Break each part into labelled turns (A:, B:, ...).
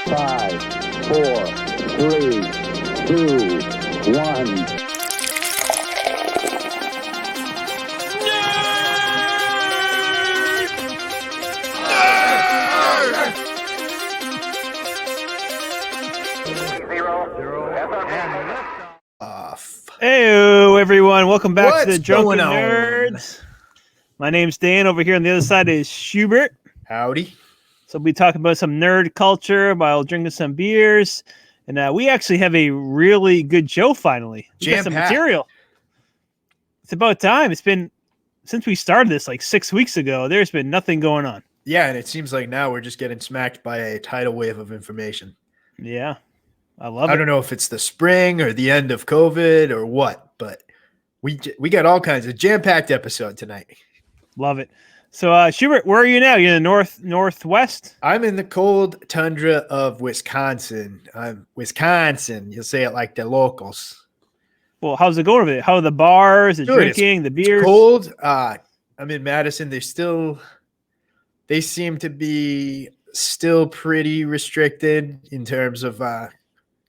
A: 5, 4, 3, 2, 1.
B: Hey everyone, welcome back
C: What's
B: to the Drunken
C: going on?
B: Nerds. My name's Dan. Over here on the other side is Schubert.
C: Howdy.
B: So we'll be talking about some nerd culture while drinking some beers. And we actually have a really good show finally. We got some
C: Jam-packed.
B: material. It's about time. It's been, since we started this like 6 weeks ago, there's been nothing going on.
C: Yeah, and it seems like now we're just getting smacked by a tidal wave of information.
B: Yeah, I love it.
C: I don't know if it's the spring or the end of COVID or what, but we got all kinds of jam-packed episode tonight.
B: Love it. So, Schubert, where are you now? You're in the northwest?
C: I'm in the cold tundra of Wisconsin. Wisconsin. You'll say it like the locals.
B: Well, how's it going over there? How are the bars, the
C: Good.
B: drinking, the beers?
C: It's cold. I'm in Madison. They seem to be still pretty restricted in terms of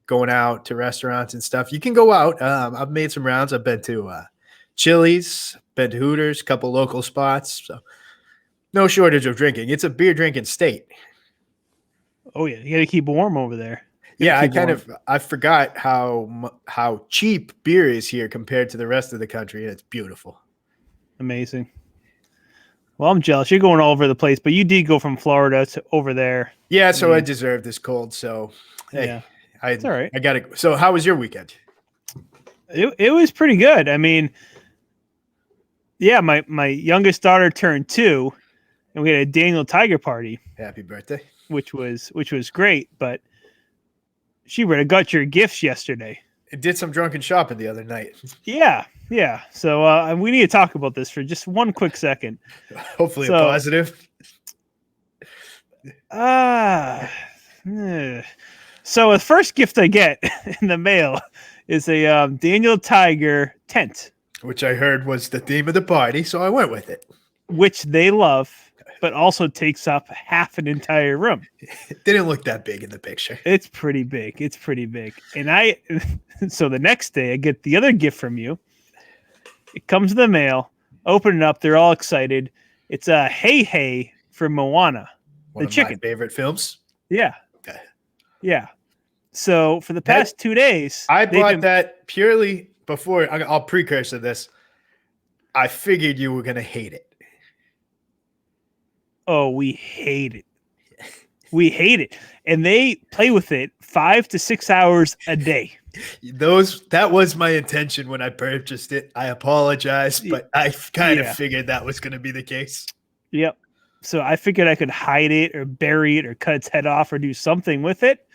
C: going out to restaurants and stuff. You can go out. I've made some rounds. I've been to Chili's, been to Hooters, a couple local spots. So no shortage of drinking. It's a beer drinking state.
B: Oh yeah, you got to keep warm over there.
C: Yeah, I forgot how cheap beer is here compared to the rest of the country. It's beautiful.
B: Amazing. Well, I'm jealous. You're going all over the place, but you did go from Florida to over there.
C: Yeah, so I deserve this cold. So hey,
B: Yeah,
C: it's
B: all right.
C: I got to. So how was your weekend?
B: It was pretty good. I mean, yeah, my youngest daughter turned 2, and we had a Daniel Tiger party,
C: Happy birthday.
B: which was great. But she would have got your gifts yesterday.
C: I did some drunken shopping the other night.
B: Yeah. So we need to talk about this for just one quick second.
C: Hopefully a
B: So-
C: positive.
B: So the first gift I get in the mail is a Daniel Tiger tent,
C: Which I heard was the theme of the party, so I went with it.
B: which they love, but also takes up half an entire room.
C: It didn't look that big in the picture.
B: It's pretty big. And so the next day I get the other gift from you. It comes in the mail. Open it up. They're all excited. It's a Hey for Moana,
C: One
B: the
C: of
B: chicken.
C: my favorite films.
B: Yeah.
C: Okay.
B: Yeah. So for the past 2 days,
C: I
B: they've
C: bought
B: been-
C: that purely before. I'll precursor this. I figured you were going to hate it.
B: Oh, we hate it. We hate it. And they play with it 5 to 6 hours a day.
C: That was my intention when I purchased it. I apologize, but I kind of figured that was going to be the case.
B: Yep. So I figured I could hide it or bury it or cut its head off or do something with it.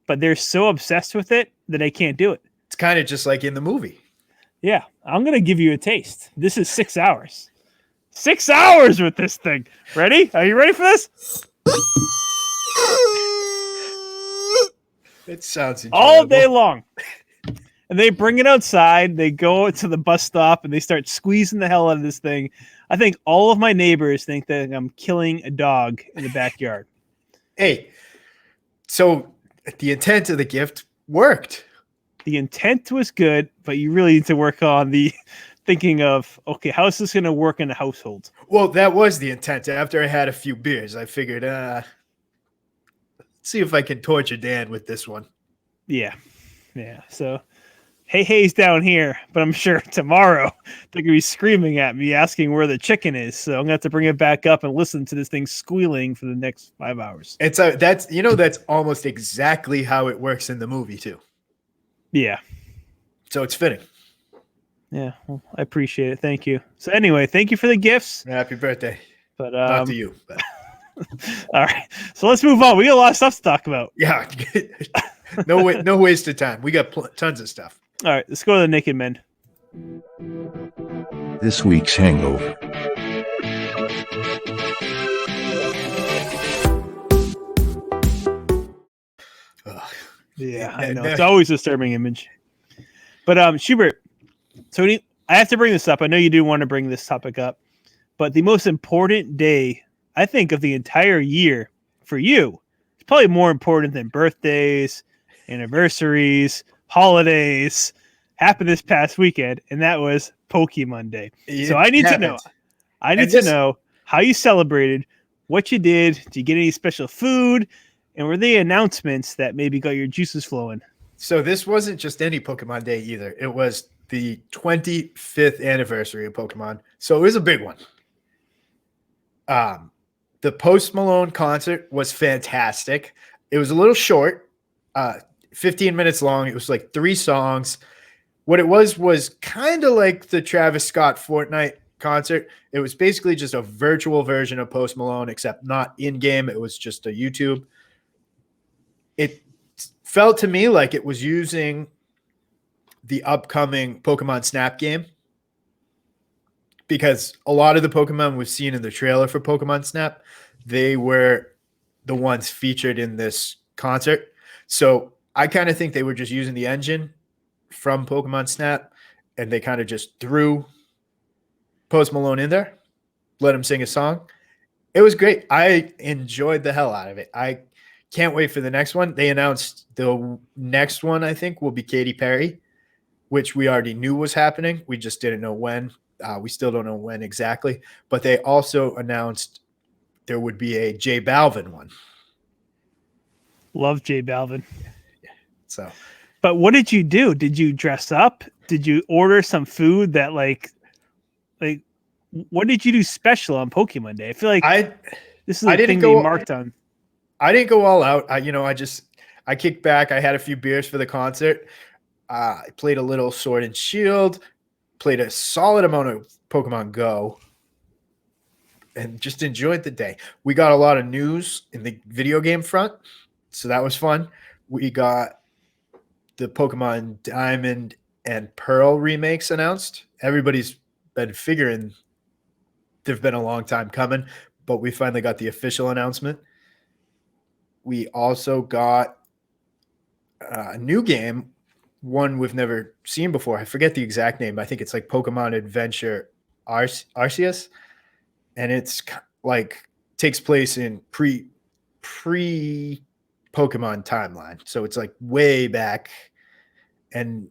B: But they're so obsessed with it that I can't do it.
C: It's kind of just like in the movie.
B: Yeah. I'm going to give you a taste. This is 6 hours. 6 hours with this thing. Ready? Are you ready for this?
C: It sounds
B: All
C: enjoyable.
B: day long. And they bring it outside. They go to the bus stop and they start squeezing the hell out of this thing. I think all of my neighbors think that I'm killing a dog in the backyard.
C: Hey, so the intent of the gift worked.
B: The intent was good, but you really need to work on the thinking of, okay, how is this going to work in a household?
C: Well, that was the intent. After I had a few beers, I figured, let's see if I can torture Dan with this one.
B: Yeah. So, Hey's down here, but I'm sure tomorrow they're going to be screaming at me, asking where the chicken is. So I'm going to have to bring it back up and listen to this thing squealing for the next 5 hours.
C: That's almost exactly how it works in the movie too.
B: Yeah.
C: So it's fitting.
B: Yeah. Well, I appreciate it. Thank you. So anyway, thank you for the gifts.
C: Happy birthday.
B: But
C: Not to you. But.
B: All right. So let's move on. We got a lot of stuff to talk about.
C: Yeah. No waste of time. We got tons of stuff.
B: All right. Let's go to the Naked Men.
D: This week's hangover.
B: Yeah, I know. It's always a disturbing image. But Schubert, so I have to bring this up. I know you do want to bring this topic up, but the most important day, I think, of the entire year for you probably more important than birthdays, anniversaries, holidays, happened this past weekend, and that was Pokemon Day. So I need to know. I need to know how you celebrated, what you did. Did you get any special food? And were there announcements that maybe got your juices flowing?
C: So this wasn't just any Pokemon Day either. It was the 25th anniversary of Pokemon. So it was a big one. The Post Malone concert was fantastic. It was a little short, 15 minutes long. It was like 3 songs. What it was kind of like the Travis Scott Fortnite concert. It was basically just a virtual version of Post Malone, except not in-game. It was just a YouTube. It felt to me like it was using the upcoming Pokemon Snap game, because a lot of the Pokemon we've seen in the trailer for Pokemon Snap, they were the ones featured in this concert. So I kind of think they were just using the engine from Pokemon Snap, and they kind of just threw Post Malone in there, let him sing a song. It was great. I enjoyed the hell out of it. I can't wait for the next one. They announced the next one, I think, will be Katy Perry, which we already knew was happening. We just didn't know when. We still don't know when exactly. But they also announced there would be a J Balvin one.
B: Love J Balvin.
C: So,
B: but what did you do? Did you dress up? Did you order some food that like what did you do special on Pokemon Day? I feel like this is the thing they marked on.
C: I didn't go all out. I kicked back. I had a few beers for the concert. I played a little Sword and Shield, played a solid amount of Pokemon Go, and just enjoyed the day. We got a lot of news in the video game front, so that was fun. We got the Pokemon Diamond and Pearl remakes announced. Everybody's been figuring they've been a long time coming, but we finally got the official announcement. We also got a new game, one we've never seen before. I forget the exact name. I think it's like Pokemon Adventure Arceus, and it's like takes place in pre Pokemon timeline. So it's like way back, and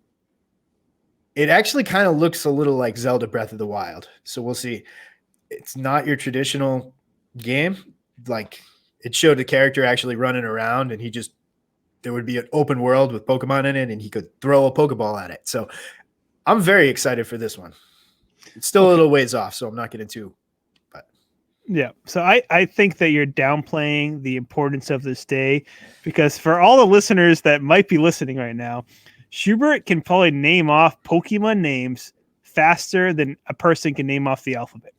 C: it actually kind of looks a little like Zelda Breath of the Wild. So we'll see. It's not your traditional game. Like, it showed the character actually running around, and there would be an open world with Pokemon in it, and he could throw a Pokeball at it. So I'm very excited for this one. It's still a little ways off, so I'm not getting too. But
B: yeah, so I think that you're downplaying the importance of this day, because for all the listeners that might be listening right now, Schubert can probably name off Pokemon names faster than a person can name off the alphabet.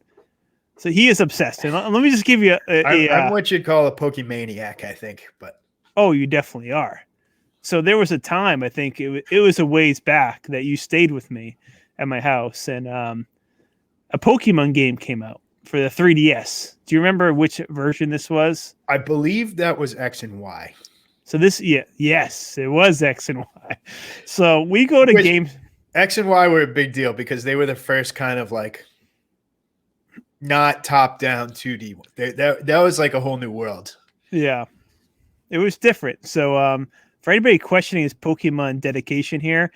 B: So he is obsessed. And let me just give you
C: I'm what you'd call a Pokemaniac, I think. But
B: oh, you definitely are. So there was a time, I think it was a ways back, that you stayed with me at my house, and a Pokemon game came out for the 3DS. Do you remember which version this was?
C: I believe that was X and Y.
B: So yes, it was X and Y. So we go to games.
C: X and Y were a big deal because they were the first kind of like not top-down 2D. That was like a whole new world.
B: Yeah, it was different. So for anybody questioning his Pokemon dedication here,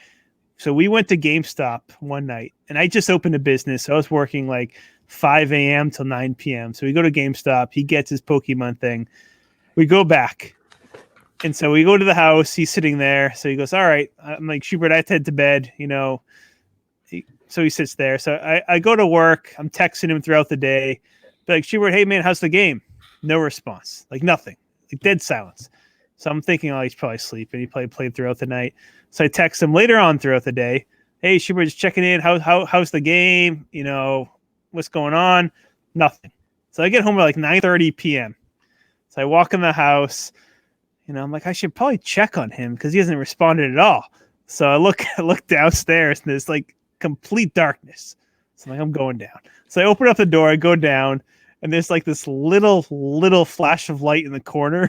B: so we went to GameStop one night, and I just opened a business. So I was working like 5 a.m. till 9 p.m. So we go to GameStop. He gets his Pokemon thing. We go back. And so we go to the house. He's sitting there. So he goes, all right. I'm like, Schubert, I have to head to bed, So he sits there. So I go to work. I'm texting him throughout the day. Be like, Schubert, hey, man, how's the game? No response. Like nothing. Like dead silence. So I'm thinking, oh, he's probably sleeping. He played throughout the night. So I text him later on throughout the day. Hey, Schubert, just checking in. How's the game? What's going on? Nothing. So I get home at like 9:30 p.m. So I walk in the house. I'm like, I should probably check on him because he hasn't responded at all. So I look downstairs, and there's like complete darkness. So I'm going down. So I open up the door, I go down, and there's like this little flash of light in the corner.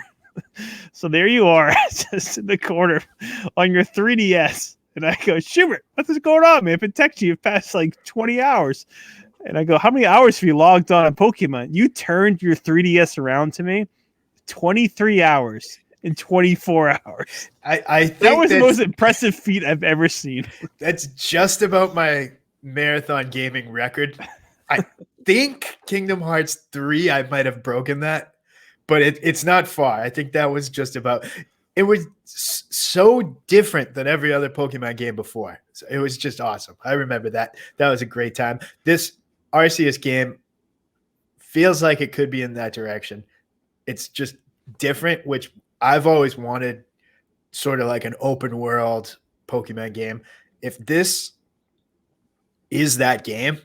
B: So there you are, just in the corner on your 3DS. And I go, Schubert, what's going on, man? I've been texting you past like 20 hours. And I go, how many hours have you logged on Pokemon? You turned your 3DS around to me, 23 hours in 24 hours.
C: I think
B: That was the most impressive feat I've ever seen.
C: That's just about my marathon gaming record. I think Kingdom Hearts 3, I might have broken that, but it's not far. I think that was just about. It was so different than every other Pokemon game before. So it was just awesome. I remember that. That was a great time. This Arceus game feels like it could be in that direction. It's just different, which I've always wanted, sort of like an open world Pokemon game. If this is that game,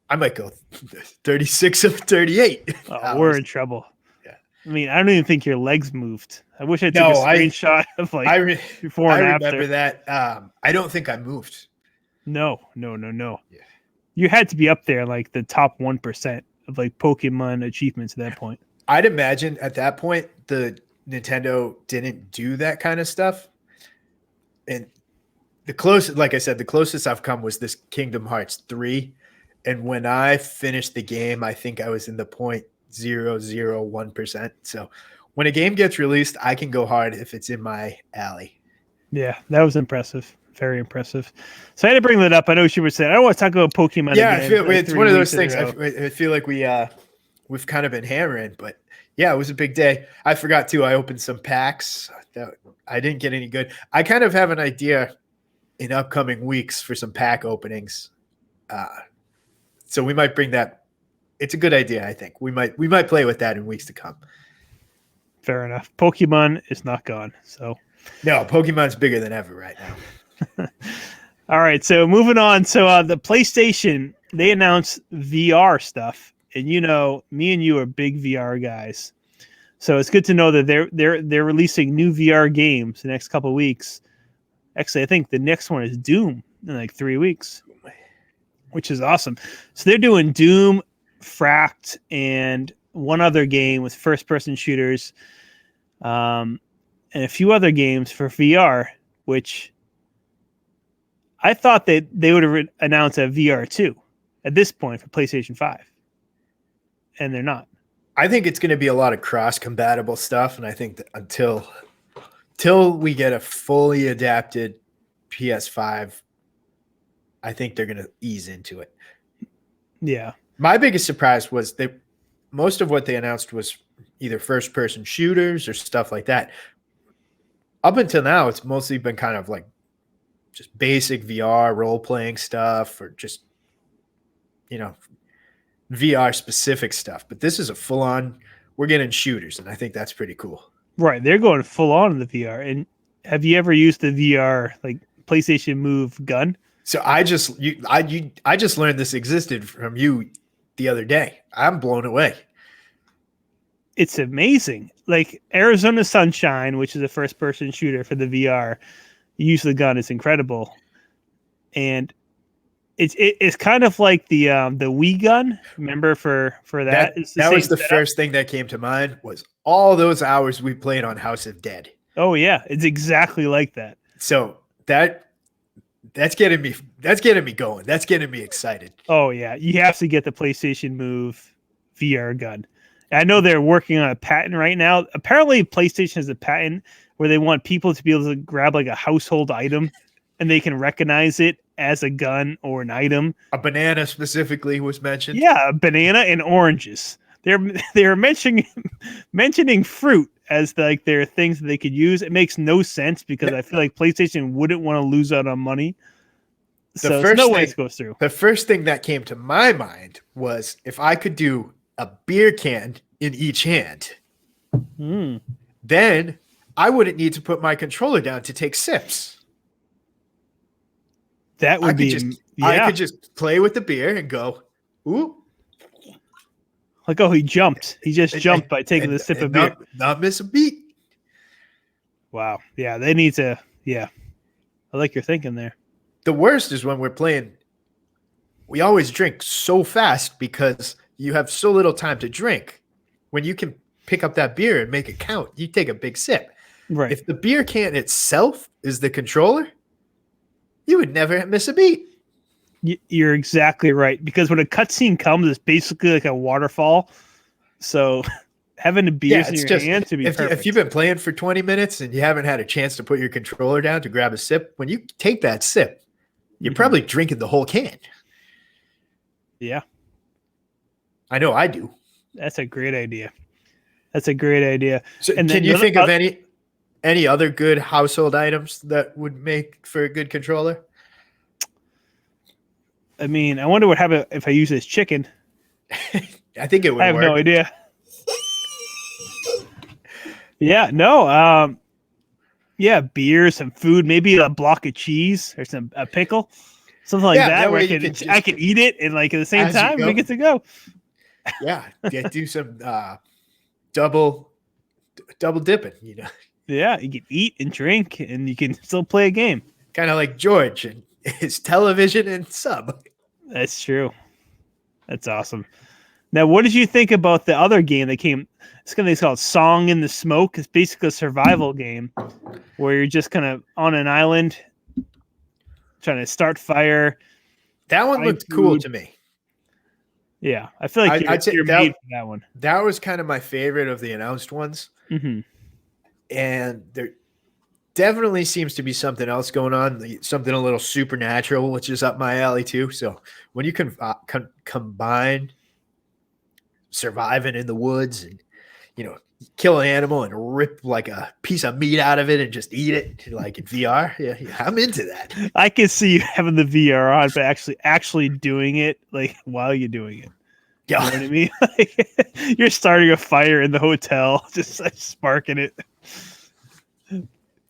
C: I might go 36 of 38.
B: Oh, we're in trouble.
C: Yeah.
B: I mean, I don't even think your legs moved. I wish I took a screenshot of like before and after.
C: I remember that. I don't think I moved.
B: No.
C: Yeah.
B: You had to be up there like the top 1% of like Pokemon achievements at that point.
C: I'd imagine at that point the Nintendo didn't do that kind of stuff. And the closest, like I said, the closest I've come was this Kingdom Hearts 3. And when I finished the game, I think I was in the 0.001%. So when a game gets released, I can go hard if it's in my alley.
B: Yeah, that was impressive. Very impressive. So I had to bring that up. I know she was saying, I don't want to talk about Pokemon.
C: Yeah,
B: again,
C: it's one of those things. I feel like we've kind of been hammering, but yeah, it was a big day. I forgot too. I opened some packs. I didn't get any good. I kind of have an idea in upcoming weeks for some pack openings. So we might bring that. It's a good idea. I think we might play with that in weeks to come.
B: Fair enough. Pokemon is not gone. So
C: no, Pokemon's bigger than ever right now.
B: All right, so moving on. So the PlayStation, they announced VR stuff, and you know, me and you are big VR guys. So it's good to know that they're releasing new VR games the next couple of weeks. Actually, I think the next one is Doom in like 3 weeks, which is awesome. So they're doing Doom, Fracked, and one other game with first-person shooters, and a few other games for VR, which I thought that they would have announced a VR 2 at this point for PlayStation 5. And they're not.
C: I think it's going to be a lot of cross-compatible stuff, and I think that until we get a fully adapted PS5, I think they're going to ease into it.
B: Yeah.
C: My biggest surprise was most of what they announced was either first-person shooters or stuff like that. Up until now, it's mostly been kind of like just basic VR role-playing stuff or just, VR specific stuff. But this is a full-on, we're getting shooters, and I think that's pretty cool.
B: Right. They're going full-on in the VR. And have you ever used the VR, like PlayStation Move gun?
C: So I just learned this existed from you the other day. I'm blown away.
B: It's amazing. Like Arizona Sunshine, which is a first-person shooter for the VR, use of the gun is incredible, and it's kind of like the Wii gun. Remember for that?
C: That was the first thing that came to mind was all those hours we played on House of Dead.
B: Oh yeah, it's exactly like that.
C: So that's getting me going. That's getting me excited.
B: Oh yeah, you have to get the PlayStation Move VR gun. I know they're working on a patent right now. Apparently, PlayStation has a patent where they want people to be able to grab like a household item and they can recognize it as a gun or an item.
C: A banana specifically was mentioned.
B: Yeah, a banana and oranges. They're mentioning fruit as like their things that they could use. It makes no sense because I feel like PlayStation wouldn't want to lose out on money. So there's no way it goes through.
C: The first thing that came to my mind was if I could do a beer can in each hand, then I wouldn't need to put my controller down to take sips.
B: That would
C: I could just play with the beer and go, ooh.
B: Like, oh, he jumped. He just jumped by taking the sip of beer.
C: Not miss a beat.
B: Wow. Yeah, they need to. Yeah. I like your thinking there.
C: The worst is when we're playing, we always drink so fast because you have so little time to drink. When you can pick up that beer and make it count, you take a big sip.
B: Right.
C: If the beer can itself is the controller, you would never miss a beat.
B: You're exactly right. Because when a cutscene comes, it's basically like a waterfall. So having the beers in your hand to be
C: if
B: perfect.
C: you've been playing for 20 minutes and you haven't had a chance to put your controller down to grab a sip, when you take that sip, you're probably drinking the whole can.
B: Yeah.
C: I know I do.
B: That's a great idea. That's a great idea.
C: So
B: and
C: can you think of any other good household items that would make for a good controller?
B: I mean, I wonder what happens if I use this chicken.
C: I think it would work.
B: I have no idea. Yeah, no. Yeah, beer, some food, maybe a block of cheese or a pickle, something like that where I can eat it and like at the same time we get to go.
C: Yeah, do some double dipping, you know.
B: Yeah, you can eat and drink and you can still play a game.
C: Kind of like George and his television and sub.
B: That's true. That's awesome. Now, what did you think about the other game that came? It's going to be called Song in the Smoke. It's basically a survival game where you're just kind of on an island trying to start fire.
C: That one looked cool to me.
B: Yeah, I feel like you're made for that one.
C: That was kind of my favorite of the announced ones.
B: Mm-hmm.
C: And there definitely seems to be something else going on, something a little supernatural, which is up my alley too. So when you can combine surviving in the woods and, you know, kill an animal and rip like a piece of meat out of it and just eat it like in VR, yeah, I'm into that.
B: I can see you having the VR on, but actually doing it like while you're doing it.
C: Yeah.
B: You know what I mean? Like, you're starting a fire in the hotel, just like sparking it.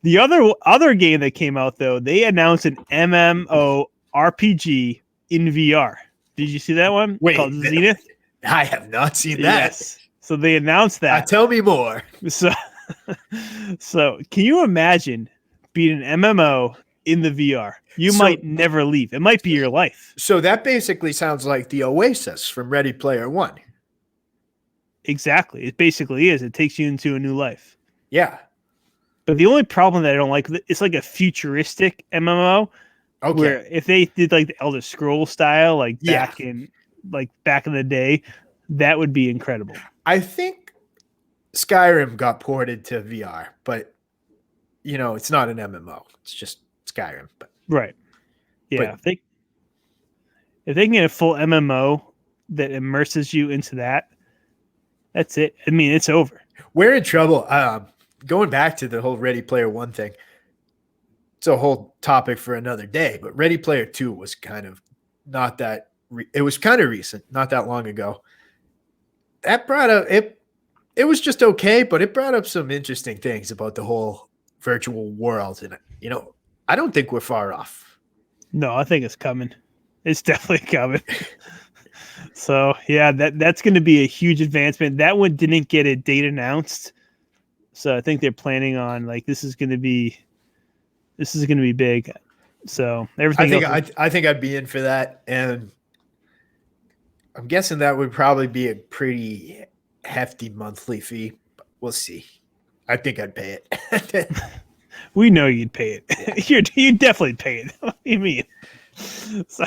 B: The other game that came out though, they announced an MMO RPG in VR. Did you see that one?
C: Wait,
B: called Zenith?
C: I have not seen that.
B: Yes. So they announced that.
C: Tell me more.
B: So can you imagine being an MMO in the VR? You might never leave. It might be your life.
C: So that basically sounds like the Oasis from Ready Player One.
B: Exactly. It basically is. It takes you into a new life.
C: Yeah.
B: But the only problem that I don't like, it's like a futuristic MMO.
C: Okay.
B: Where if they did like the Elder Scrolls style, like back in the day, that would be incredible. I
C: think Skyrim got ported to VR, but you know, it's not an MMO. It's just Skyrim. But
B: right. Yeah. If they can get a full MMO that immerses you into that's it. I mean, it's over.
C: We're in trouble. Going back to the whole Ready Player One thing, it's a whole topic for another day, but Ready Player 2 was kind of not that it was kind of recent, not that long ago. That brought up it was just okay, but it brought up some interesting things about the whole virtual world. And you know, I don't think we're far off.
B: No, I think it's coming. It's definitely coming. So yeah, that's going to be a huge advancement. That one didn't get a date announced. So I think they're planning on like this is going to be big. So everything.
C: I think I'd be in for that, and I'm guessing that would probably be a pretty hefty monthly fee. But we'll see. I think I'd pay it.
B: We know you'd pay it. You'd definitely pay it. What do you mean? So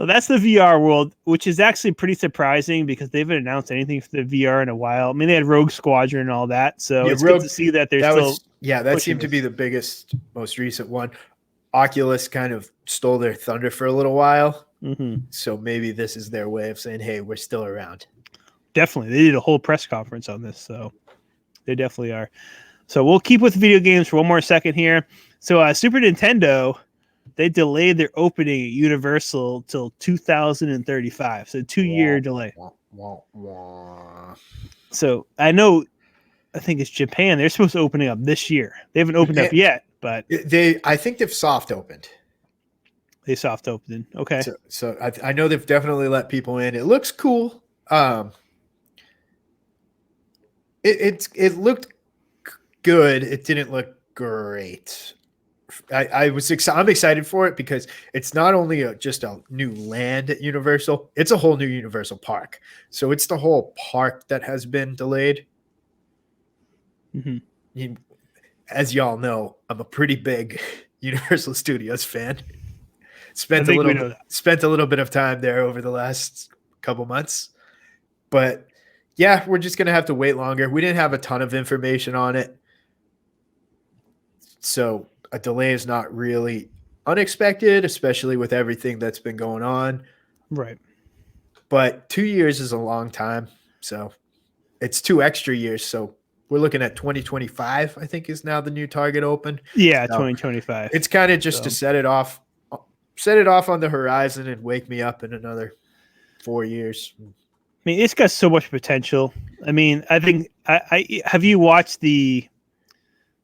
B: that's the VR world, which is actually pretty surprising because they haven't announced anything for the VR in a while. I mean, they had Rogue Squadron and all that, so it's good to see that they're still.
C: That seemed to be the biggest, most recent one. Oculus kind of stole their thunder for a little while, so maybe this is their way of saying, "Hey, we're still around."
B: Definitely, they did a whole press conference on this, so they definitely are. So we'll keep with video games for one more second here. So Super Nintendo. They delayed their opening at Universal till 2035. So 2-year delay. So I think it's Japan. They're supposed to open up this year. They haven't opened up yet, but
C: I think they've soft opened.
B: They soft opened. Okay.
C: So I know they've definitely let people in. It looks cool. It looked good. It didn't look great. I'm excited for it because it's not only just a new land at Universal, it's a whole new Universal park. So it's the whole park that has been delayed. As y'all know, I'm a pretty big Universal Studios fan. Spent a little bit of time there over the last couple months, but Yeah, we're just gonna have to wait longer. We didn't have a ton of information on it, so a delay is not really unexpected, especially with everything that's been going on.
B: Right.
C: But 2 years is a long time, so it's 2 extra years. So we're looking at 2025. I think is now the new target open.
B: Yeah,
C: So
B: 2025.
C: it's kind of just to set it off on the horizon and wake me up in another 4 years.
B: I mean, it's got so much potential. I mean, I think I have you watched the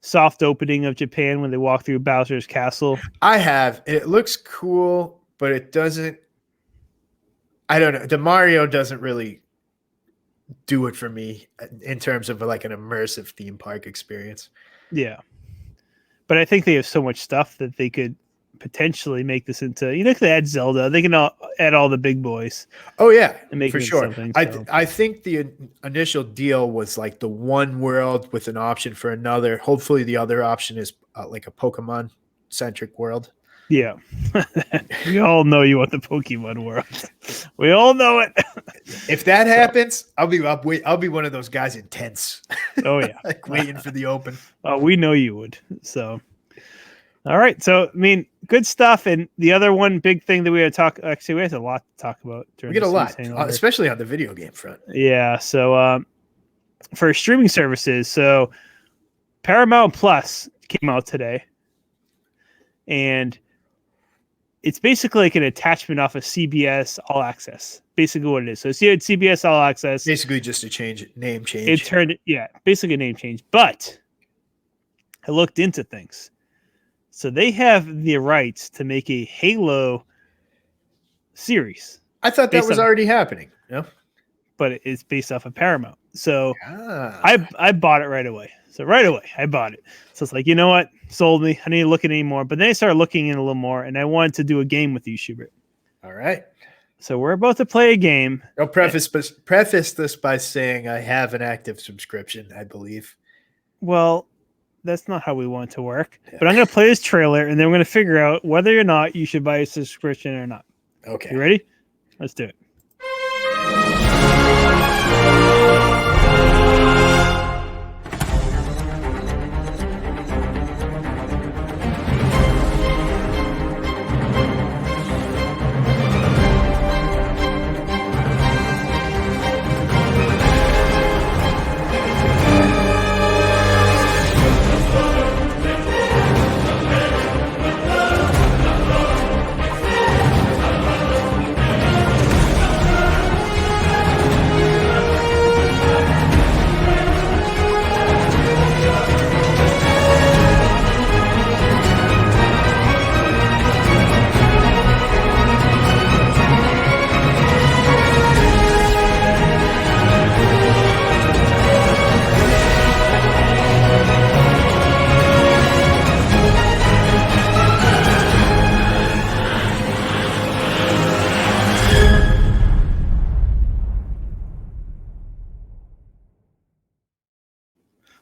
B: soft opening of Japan when they walk through Bowser's castle?
C: I have. It looks cool, but it doesn't. I don't know. The Mario doesn't really do it for me in terms of like an immersive theme park experience.
B: Yeah. But I think they have so much stuff that they could potentially make this into, if they add Zelda, they can add all the big boys.
C: Oh yeah,
B: and make
C: for
B: it
C: sure.
B: Something, so.
C: I think the initial deal was like the one world with an option for another. Hopefully the other option is like a Pokemon centric world.
B: Yeah. We all know you want the Pokemon world. We all know it.
C: If that happens, I'll be one of those guys in tents.
B: Oh yeah.
C: Like waiting for the open.
B: We know you would. So all right. So I mean, good stuff. And the other one big thing that we had to talk, actually we have a lot to talk about during
C: we get a lot,
B: hangover.
C: Especially on the video game front.
B: Yeah. So for streaming services, so Paramount Plus came out today. And it's basically like an attachment off of CBS All Access. Basically what it is. So you had CBS All Access.
C: Basically just a name change.
B: It turned, basically a name change. But I looked into things. So they have the rights to make a Halo series.
C: I thought that was already happening. Yeah.
B: But it's based off of Paramount. So I bought it right away. So right away, I bought it. So it's like, you know what? Sold me. I need to look at it anymore. But then I started looking in a little more, and I wanted to do a game with you, Schubert.
C: All right.
B: So we're about to play a game.
C: I'll preface this by saying I have an active subscription, I believe.
B: Well, that's not how we want it to work. Yeah. But I'm going to play this trailer, and then we're going to figure out whether or not you should buy a subscription or not.
C: Okay.
B: You ready? Let's do it.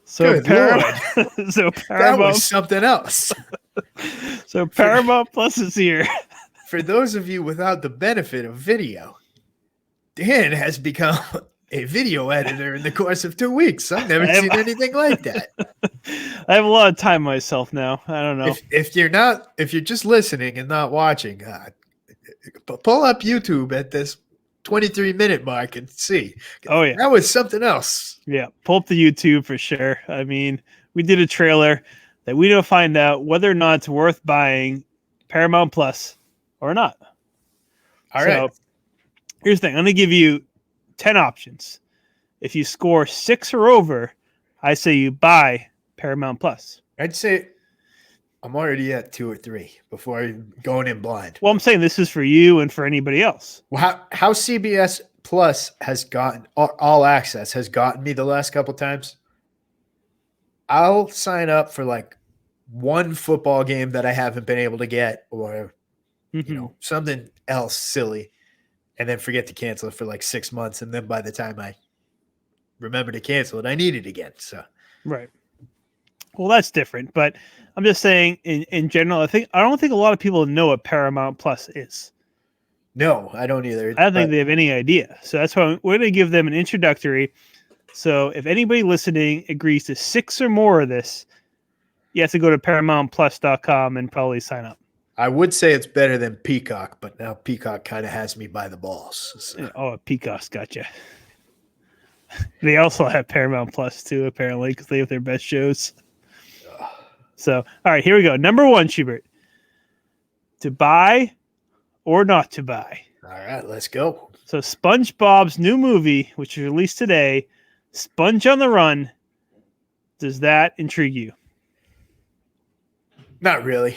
B: So Paramount,
C: that was something else.
B: So Paramount Plus is here.
C: For those of you without the benefit of video, Dan has become a video editor in the course of 2 weeks. I've never seen anything like that.
B: I have a lot of time myself now. I don't know.
C: If you're just listening and not watching, pull up YouTube at this 23-minute mark and see.
B: Oh yeah,
C: that was something else.
B: Yeah, pull up the YouTube for sure. I mean, we did a trailer that we don't find out whether or not it's worth buying Paramount Plus or not.
C: All right.
B: Here's the thing. I'm going to give you 10 options. If you score 6 or over, I say you buy Paramount Plus.
C: I'd say I'm already at 2 or 3 before going in blind.
B: Well, I'm saying this is for you and for anybody else.
C: Well, how CBS Plus has gotten all access has gotten me the last couple times. I'll sign up for like one football game that I haven't been able to get, or something else silly, and then forget to cancel it for like 6 months, and then by the time I remember to cancel it, I need it again. So
B: right. Well, that's different, but I'm just saying in general, I don't think a lot of people know what Paramount Plus is.
C: No, I don't either.
B: I don't think they have any idea. So that's why we're going to give them an introductory. So if anybody listening agrees to 6 or more of this, you have to go to ParamountPlus.com and probably sign up.
C: I would say it's better than Peacock, but now Peacock kind of has me by the balls. So.
B: Oh, Peacock's gotcha. They also have Paramount Plus too, apparently, because they have their best shows. So, all right, here we go. Number 1, Schubert. To buy or not to buy.
C: All right, let's go.
B: So SpongeBob's new movie, which was released today, Sponge on the Run. Does that intrigue you?
C: Not really.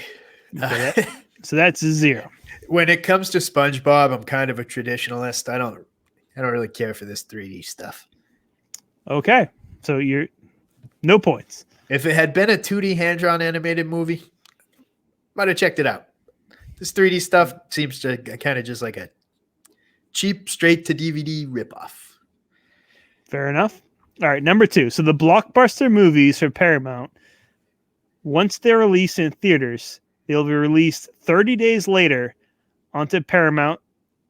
B: So that's a 0.
C: When it comes to SpongeBob, I'm kind of a traditionalist. I don't really care for this 3D stuff.
B: Okay. So you're no points.
C: If it had been a 2D hand-drawn animated movie, might have checked it out. This 3D stuff seems to kind of just like a cheap, straight-to-DVD ripoff.
B: Fair enough. All right, number 2. So the blockbuster movies for Paramount, once they're released in theaters, they'll be released 30 days later onto Paramount.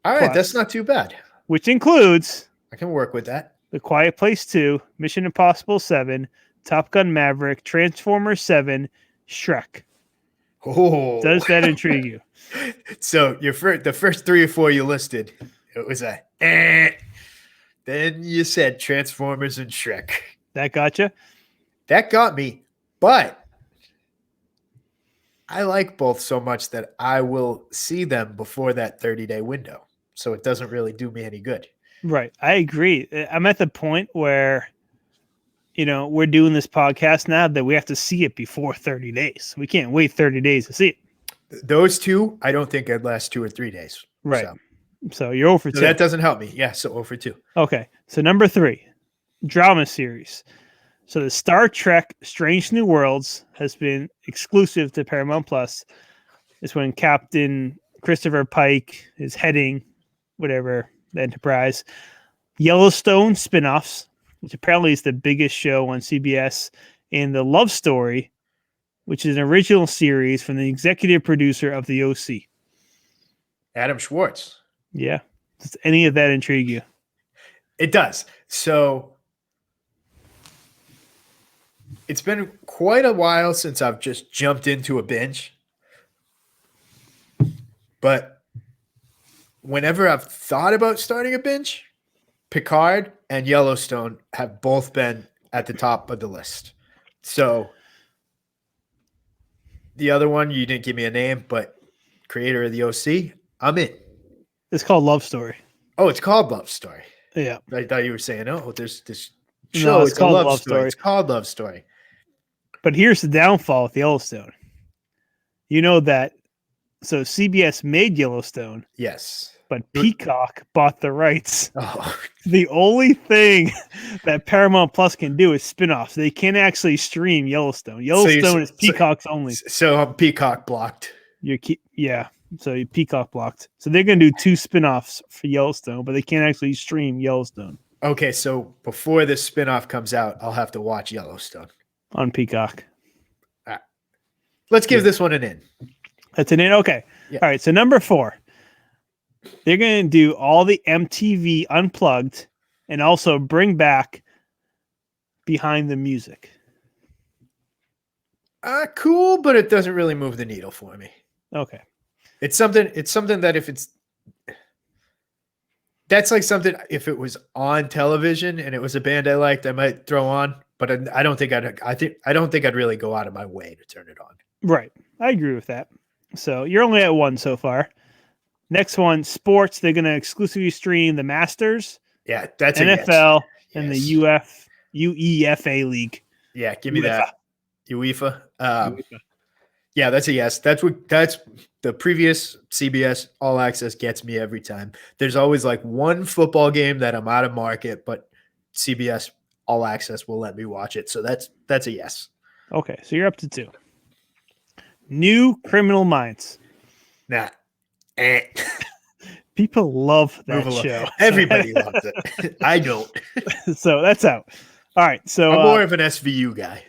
C: All right,
B: Plus,
C: that's not too bad.
B: Which includes
C: I can work with that.
B: The Quiet Place 2, Mission Impossible 7, Top Gun Maverick, Transformers 7, Shrek.
C: Oh,
B: Does that intrigue you?
C: So the first 3 or 4 you listed, it was a eh. Then you said Transformers and Shrek.
B: That gotcha?
C: That got me, but I like both so much that I will see them before that 30-day window. So it doesn't really do me any good.
B: Right. I agree. I'm at the point where, we're doing this podcast now that we have to see it before 30 days. We can't wait 30 days to see it.
C: Those 2, I don't think I'd last 2 or 3 days.
B: Right. So you're 0 for 2.
C: So that doesn't help me. Yeah, so 0 for 2.
B: Okay. So number 3, drama series. So the Star Trek Strange New Worlds has been exclusive to Paramount Plus. It's when Captain Christopher Pike is heading whatever, the Enterprise. Yellowstone spinoffs, which apparently is the biggest show on CBS, and The Love Story, which is an original series from the executive producer of The OC.
C: Adam Schwartz.
B: Yeah. Does any of that intrigue you?
C: It does. So it's been quite a while since I've just jumped into a binge. But whenever I've thought about starting a binge, Picard and Yellowstone have both been at the top of the list. So the other one, you didn't give me a name, but creator of the OC, I'm in.
B: It's called Love Story.
C: Oh, it's called Love Story.
B: Yeah.
C: I thought you were saying, oh, there's this show.
B: No, it's called
C: a
B: Love Story.
C: It's called Love Story.
B: But here's the downfall with Yellowstone. You know that, so CBS made Yellowstone.
C: Yes.
B: But Peacock bought the rights.
C: Oh.
B: The only thing that Paramount Plus can do is spinoffs. They can't actually stream Yellowstone. Yellowstone is Peacock's only.
C: So I'm Peacock blocked.
B: So you Peacock blocked. So they're going to do 2 spinoffs for Yellowstone, but they can't actually stream Yellowstone.
C: Okay, so before this spinoff comes out, I'll have to watch Yellowstone.
B: On Peacock.
C: All right. Let's give this one an in.
B: That's an in? Okay. Yeah. All right, so number 4. They're going to do all the MTV Unplugged and also bring back Behind the Music.
C: Cool, but it doesn't really move the needle for me.
B: Okay.
C: It's something that that's like something if it was on television and it was a band I liked, I might throw on, but I don't think I'd really go out of my way to turn it on.
B: Right. I agree with that. So you're only at 1 so far. Next one, sports. They're going to exclusively stream the Masters.
C: Yeah, that's
B: NFL and the UEFA League.
C: Yeah, give me that. UEFA. Yeah, that's a yes. That's the previous CBS All Access gets me every time. There's always like one football game that I'm out of market, but CBS All Access will let me watch it. So that's a yes.
B: Okay, so you're up to 2. New Criminal Minds.
C: Nah.
B: People love that show.
C: Everybody loves it. I don't.
B: So that's out. All right. So
C: I'm more of an SVU guy.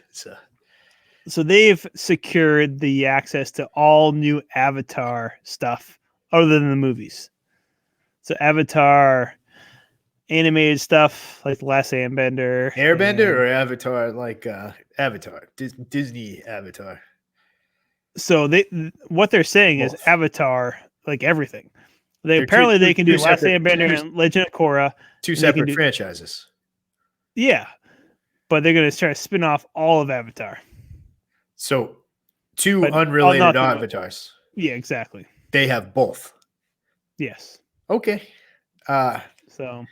B: So they've secured the access to all new Avatar stuff other than the movies. So Avatar, animated stuff like The Last Airbender.
C: Airbender or Avatar, like Avatar, Disney Avatar.
B: So what they're saying is
C: Both.
B: Avatar, like everything.
C: They're
B: They can do Last
C: separate-
B: Airbender and Legend of Korra.
C: Two
B: and they can
C: separate
B: do-
C: franchises.
B: Yeah, but they're going to try to spin off all of Avatar.
C: So two
B: But-
C: unrelated
B: not the-
C: avatars.
B: Yeah, exactly.
C: They have both.
B: Yes.
C: Okay.
B: So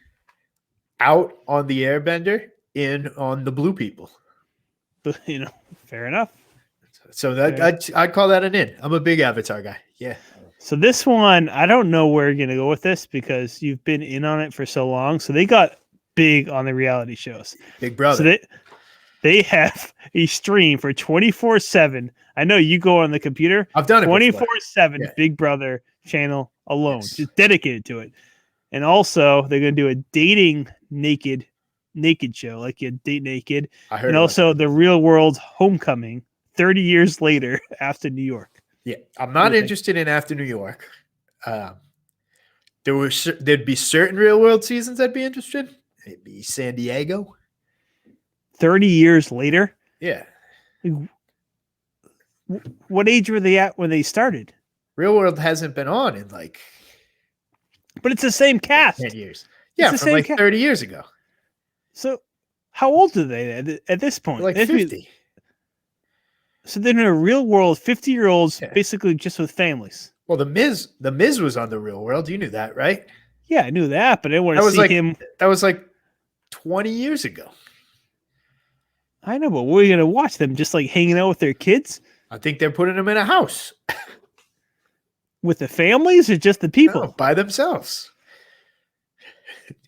C: Out on the Airbender, in on the Blue People.
B: but, fair enough.
C: So that I'd call that an in. I'm a big Avatar guy. Yeah.
B: So this one, I don't know where you're going to go with this because you've been in on it for so long. So they got big on the reality shows.
C: Big Brother.
B: So they have a stream for 24/7. I know you go on the computer.
C: I've done it
B: 24/7
C: Yeah.
B: Big Brother channel alone,
C: Yes.
B: just dedicated to it. And also they're going to do a dating naked show, like you date naked,
C: I heard
B: and
C: about
B: also the Real World Homecoming 30 years later after New York.
C: Yeah, I'm not
B: Okay.
C: interested in After New York. There'd be certain real world seasons I'd be interested. It'd be San Diego.
B: 30 years later?
C: Yeah,
B: What age were they at when they started?
C: real world hasn't been on in like
B: But it's the same cast.
C: 10 years. Yeah,
B: the
C: from
B: same
C: like 30 years ago.
B: So how old are they at this point?
C: Like
B: They'd be-
C: 50.
B: So they're in a real world, 50-year-olds,
C: Yeah.
B: basically just with families.
C: Well, the Miz was on the Real World. You knew that, right?
B: Yeah, I knew that, but I didn't want
C: That
B: to
C: was
B: see
C: like
B: him.
C: that was like 20 years ago.
B: I know, but we're going to watch them just like hanging out with their kids,
C: I think they're putting them in a house
B: with the families, or just the people?
C: by themselves.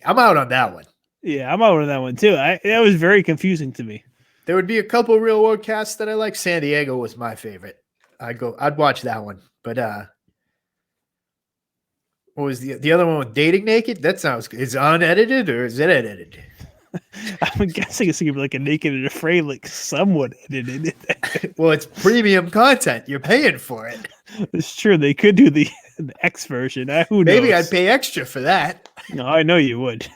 C: I'm out on that one.
B: Yeah, I'm out on that one too. That was very confusing to me.
C: There would be a couple real world casts that I like. San Diego was my favorite. I'd watch that one. But what was the other one with Dating Naked? That sounds good. Is it unedited or is it edited?
B: I'm guessing it's going to be like a Naked and Afraid, like someone edited it.
C: Well, it's premium content. You're paying for it.
B: It's true. They could do the X version. Who knows?
C: Maybe I'd pay extra for that.
B: No, I know you would.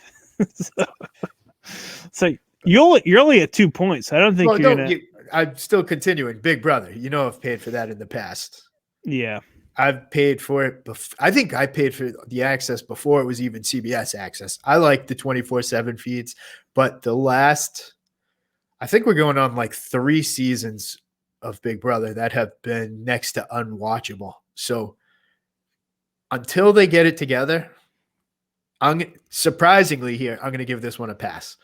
B: so you're only at 2 points. I don't think
C: Well,
B: you're
C: no,
B: gonna.
C: I'm still continuing. Big Brother. You know I've paid for that in the past.
B: Yeah,
C: I've paid for it. I think I paid for the access before it was even CBS access. I like the 24/7 feeds, but I think we're going on like 3 seasons of Big Brother that have been next to unwatchable. So until they get it together, surprisingly here, I'm going to give this one a pass.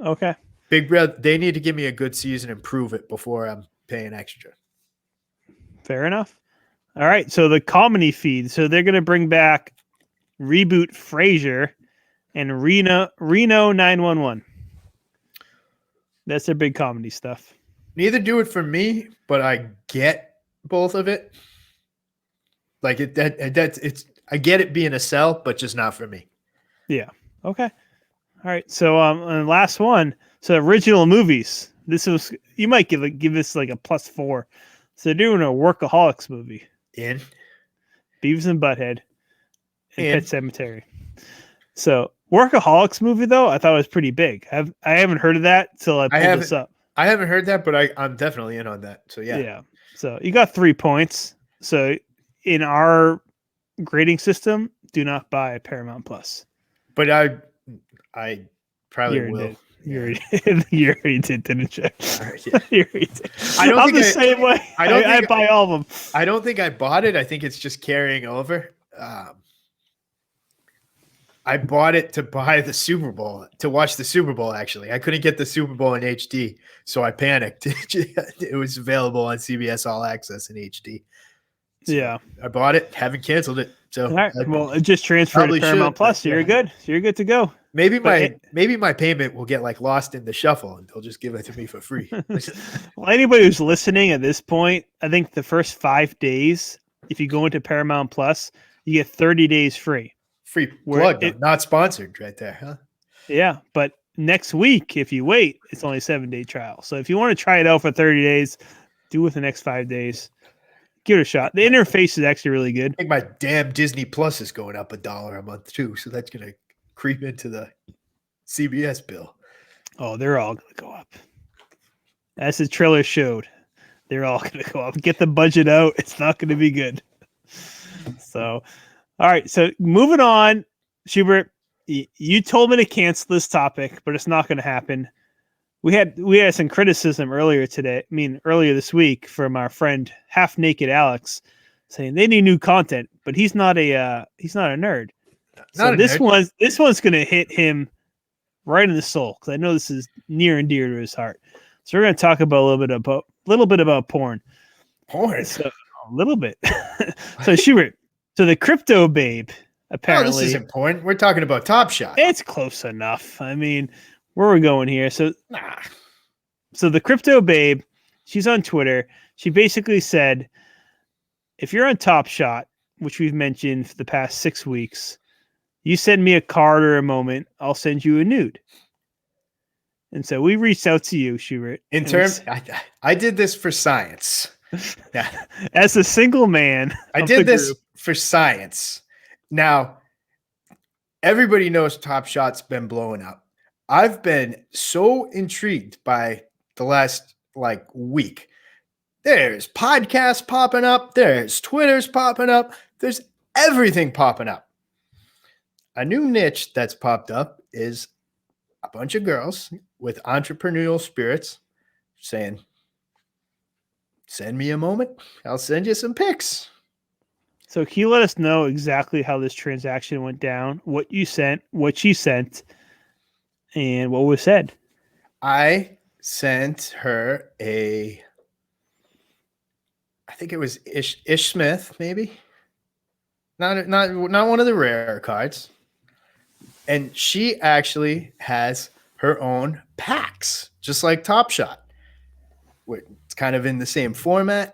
B: okay.
C: Big Brother, they need to give me a good season and prove it before I'm paying extra.
B: Fair enough. All right, so the comedy feed. So they're gonna bring back Reboot Frasier and Reno 911. That's their big comedy stuff.
C: Neither do it for me, but I get both of it. Like I get it being a sell, but just not for me.
B: Yeah. Okay. All right. So and last one. So original movies. You might give this like a +4. So they're doing a Workaholics movie.
C: In
B: Beavis and Butthead and
C: In.
B: Pet Sematary. So Workaholics movie though, I thought was pretty big. I haven't heard of that till I pulled this up.
C: I haven't heard that, but I'm definitely in on that. So yeah.
B: Yeah. So you got 3 points. So in our grading system, do not buy Paramount Plus.
C: But I probably
B: You
C: will.
B: did. You already did, didn't you?
C: Yeah.
B: You already did.
C: I don't
B: I'm
C: think
B: the same way. I buy all of them.
C: I don't think I bought it. I think it's just carrying over. I bought it to buy the Super Bowl, to watch the Super Bowl, actually. I couldn't get the Super Bowl in HD, so I panicked. It was available on CBS All Access in HD. So
B: Yeah.
C: I bought it, haven't canceled it. So
B: All right. Well, it just transferred
C: Probably
B: to Paramount
C: should,
B: Plus.
C: but
B: You're
C: yeah.
B: good. So you're good to go.
C: maybe
B: but
C: my payment will get like lost in the shuffle and they'll just give it to me for free.
B: Well, anybody who's listening at this point, I think the first 5 days, if you go into Paramount Plus, you get 30 days free.
C: Free
B: Where
C: plug, though.
B: it-
C: Not sponsored right there, huh?
B: Yeah. But next week, if you wait, it's only a 7-day trial. So if you want to try it out for 30 days, do it the next 5 days. Give it a shot. The interface is actually really good.
C: I think my damn Disney Plus is going up $1 a month too, so that's gonna creep into the CBS bill.
B: Oh, they're all going to go up. As the trailer showed, they're all going to go up. Get the budget out. It's not going to be good. So, all right. So moving on, Schubert, you told me to cancel this topic, but it's not going to happen. We had some criticism earlier this week from our friend Half Naked Alex, saying they need new content, but he's not a nerd. So this one's going to hit him right in the soul, because I know this is near and dear to his heart. So we're going to talk about a little bit about porn.
C: Porn.
B: So, a little bit. So Schubert, so the crypto babe, apparently.
C: Oh, this isn't porn. We're talking about Top Shot.
B: It's close enough. I mean, where are we going here? So the crypto babe, she's on Twitter. She basically said, if you're on Top Shot, which we've mentioned for the past 6 weeks, you send me a card or a moment, I'll send you a nude. And so we reached out to you, Schubert.
C: I did this for science. Yeah.
B: As a single man.
C: I did this for science. Now, everybody knows Top Shot's been blowing up. I've been so intrigued by the last week. There's podcasts popping up. There's Twitter's popping up. There's everything popping up. A new niche that's popped up is a bunch of girls with entrepreneurial spirits saying, send me a moment. I'll send you some pics.
B: So can you let us know exactly how this transaction went down, what you sent, what she sent, and what was said?
C: I sent her I think it was Ish Smith, maybe. Not one of the rare cards. And she actually has her own packs, just like Top Shot. It's kind of in the same format.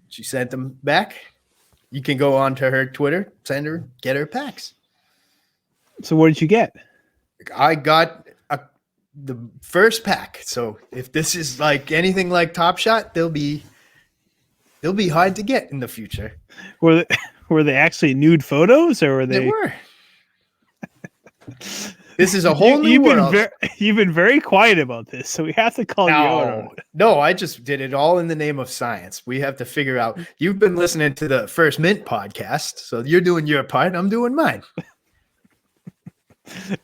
C: She sent them back. You can go on to her Twitter, get her packs.
B: So what did you get?
C: I got the first pack. So if this is like anything like Top Shot, they'll be hard to get in the future.
B: Were they actually nude photos, or were they?
C: They were. This is a whole new world.
B: You've been very quiet about this, so we have to call you out on it.
C: No, I just did it all in the name of science. We have to figure out. You've been listening to the First Mint podcast, so you're doing your part. I'm doing mine.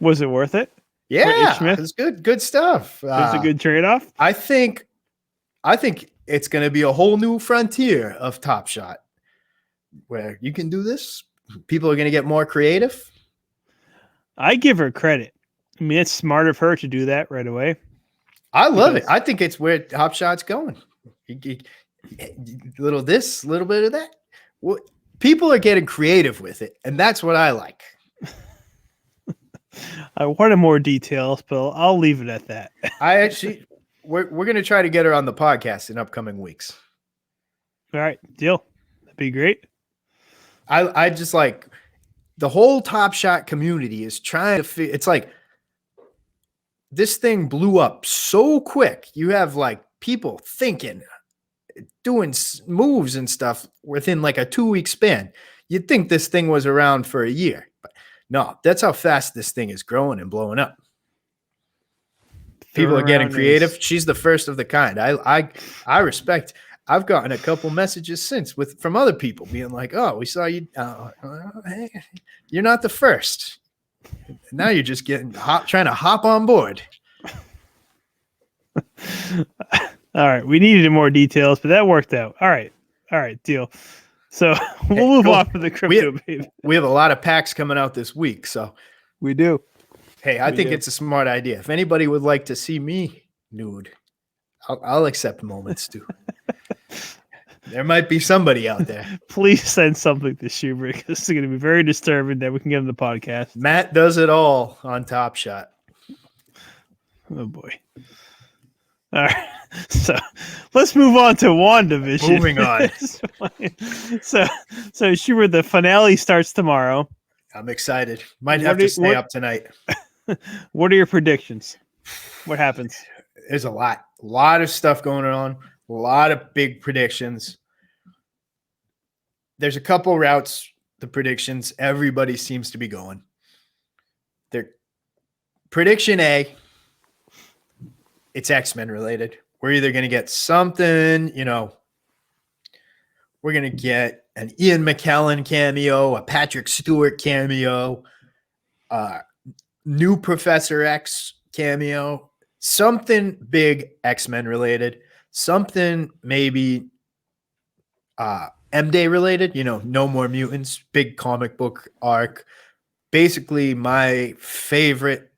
B: Was it worth it?
C: Yeah, it's good stuff.
B: It was a good trade-off.
C: I think it's going to be a whole new frontier of Top Shot, where you can do this. People are going to get more creative.
B: I give her credit. I mean, it's smart of her to do that right away.
C: I love it. I think it's where Top Shot's going. Little this, little bit of that. Well, people are getting creative with it, and that's what I like.
B: I wanted more details, but I'll leave it at that.
C: We're going to try to get her on the podcast in upcoming weeks.
B: All right, deal. That'd be great.
C: I just like the whole Top Shot community is trying to it's like this thing blew up so quick. You have like people thinking, doing moves and stuff within like a 2-week span. You'd think this thing was around for a year, but no, that's how fast this thing is growing and blowing up. People are getting creative. She's the first of the kind. I respect. I've gotten a couple messages since from other people being like, "Oh, we saw you. Hey, you're not the first. Now you're just trying to hop on board."
B: All right, we needed more details, but that worked out. All right, deal. So we'll move on to the crypto babe.
C: We have a lot of packs coming out this week, so
B: we do.
C: Hey, I think it's a smart idea. If anybody would like to see me nude, I'll accept moments too. There might be somebody out there.
B: Please send something to Schubert, because this is going to be very disturbing that we can get on the podcast.
C: Matt does it all on Top Shot.
B: Oh boy. All right. So let's move on to WandaVision.
C: Moving on.
B: So Schubert, the finale starts tomorrow.
C: I'm excited. Might have to stay up tonight.
B: What are your predictions? What happens?
C: There's a lot of stuff going on. A lot of big predictions. there's a couple routes, the predictions everybody seems to be going. Their prediction A, it's X-Men related. We're either going to get something, we're going to get an Ian McKellen cameo, a Patrick Stewart cameo, new Professor X cameo, something big X-Men related, something maybe M-Day related, No More Mutants, big comic book arc. Basically my favorite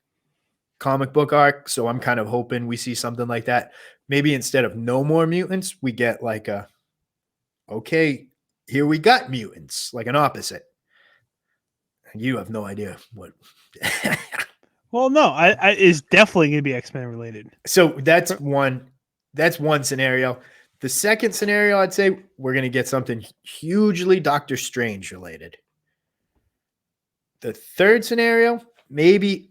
C: comic book arc, so I'm kind of hoping we see something like that. Maybe instead of No More Mutants, we get like okay, here we got mutants, like an opposite. You have no idea what.
B: Well, no, I it's definitely going to be X-Men related.
C: So that's one scenario. The second scenario, I'd say we're going to get something hugely Doctor Strange related. The third scenario, maybe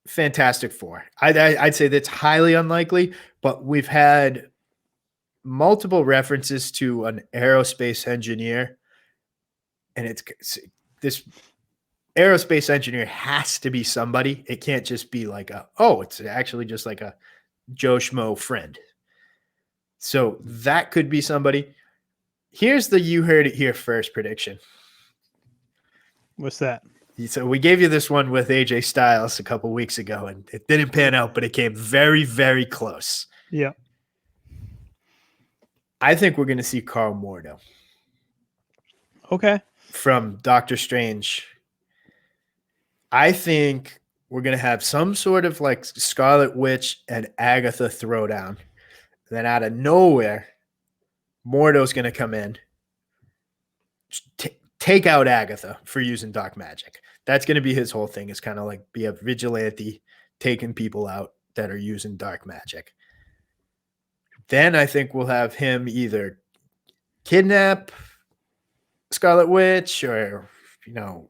C: Fantastic Four. I'd say that's highly unlikely, but we've had multiple references to an aerospace engineer, and it's this aerospace engineer has to be somebody. It can't just be like it's actually just like a Joe Schmo friend. So that could be somebody. Here's the you heard it here first prediction.
B: What's that?
C: So we gave you this one with AJ Styles a couple weeks ago, and it didn't pan out, but it came very, very close.
B: Yeah.
C: I think we're going to see Carl Mordo.
B: Okay.
C: From Doctor Strange. I think we're going to have some sort of like Scarlet Witch and Agatha throwdown. Then out of nowhere, Mordo's going to come in, take out Agatha for using dark magic. That's going to be his whole thing. Is kind of like be a vigilante, taking people out that are using dark magic. Then I think we'll have him either kidnap Scarlet Witch or,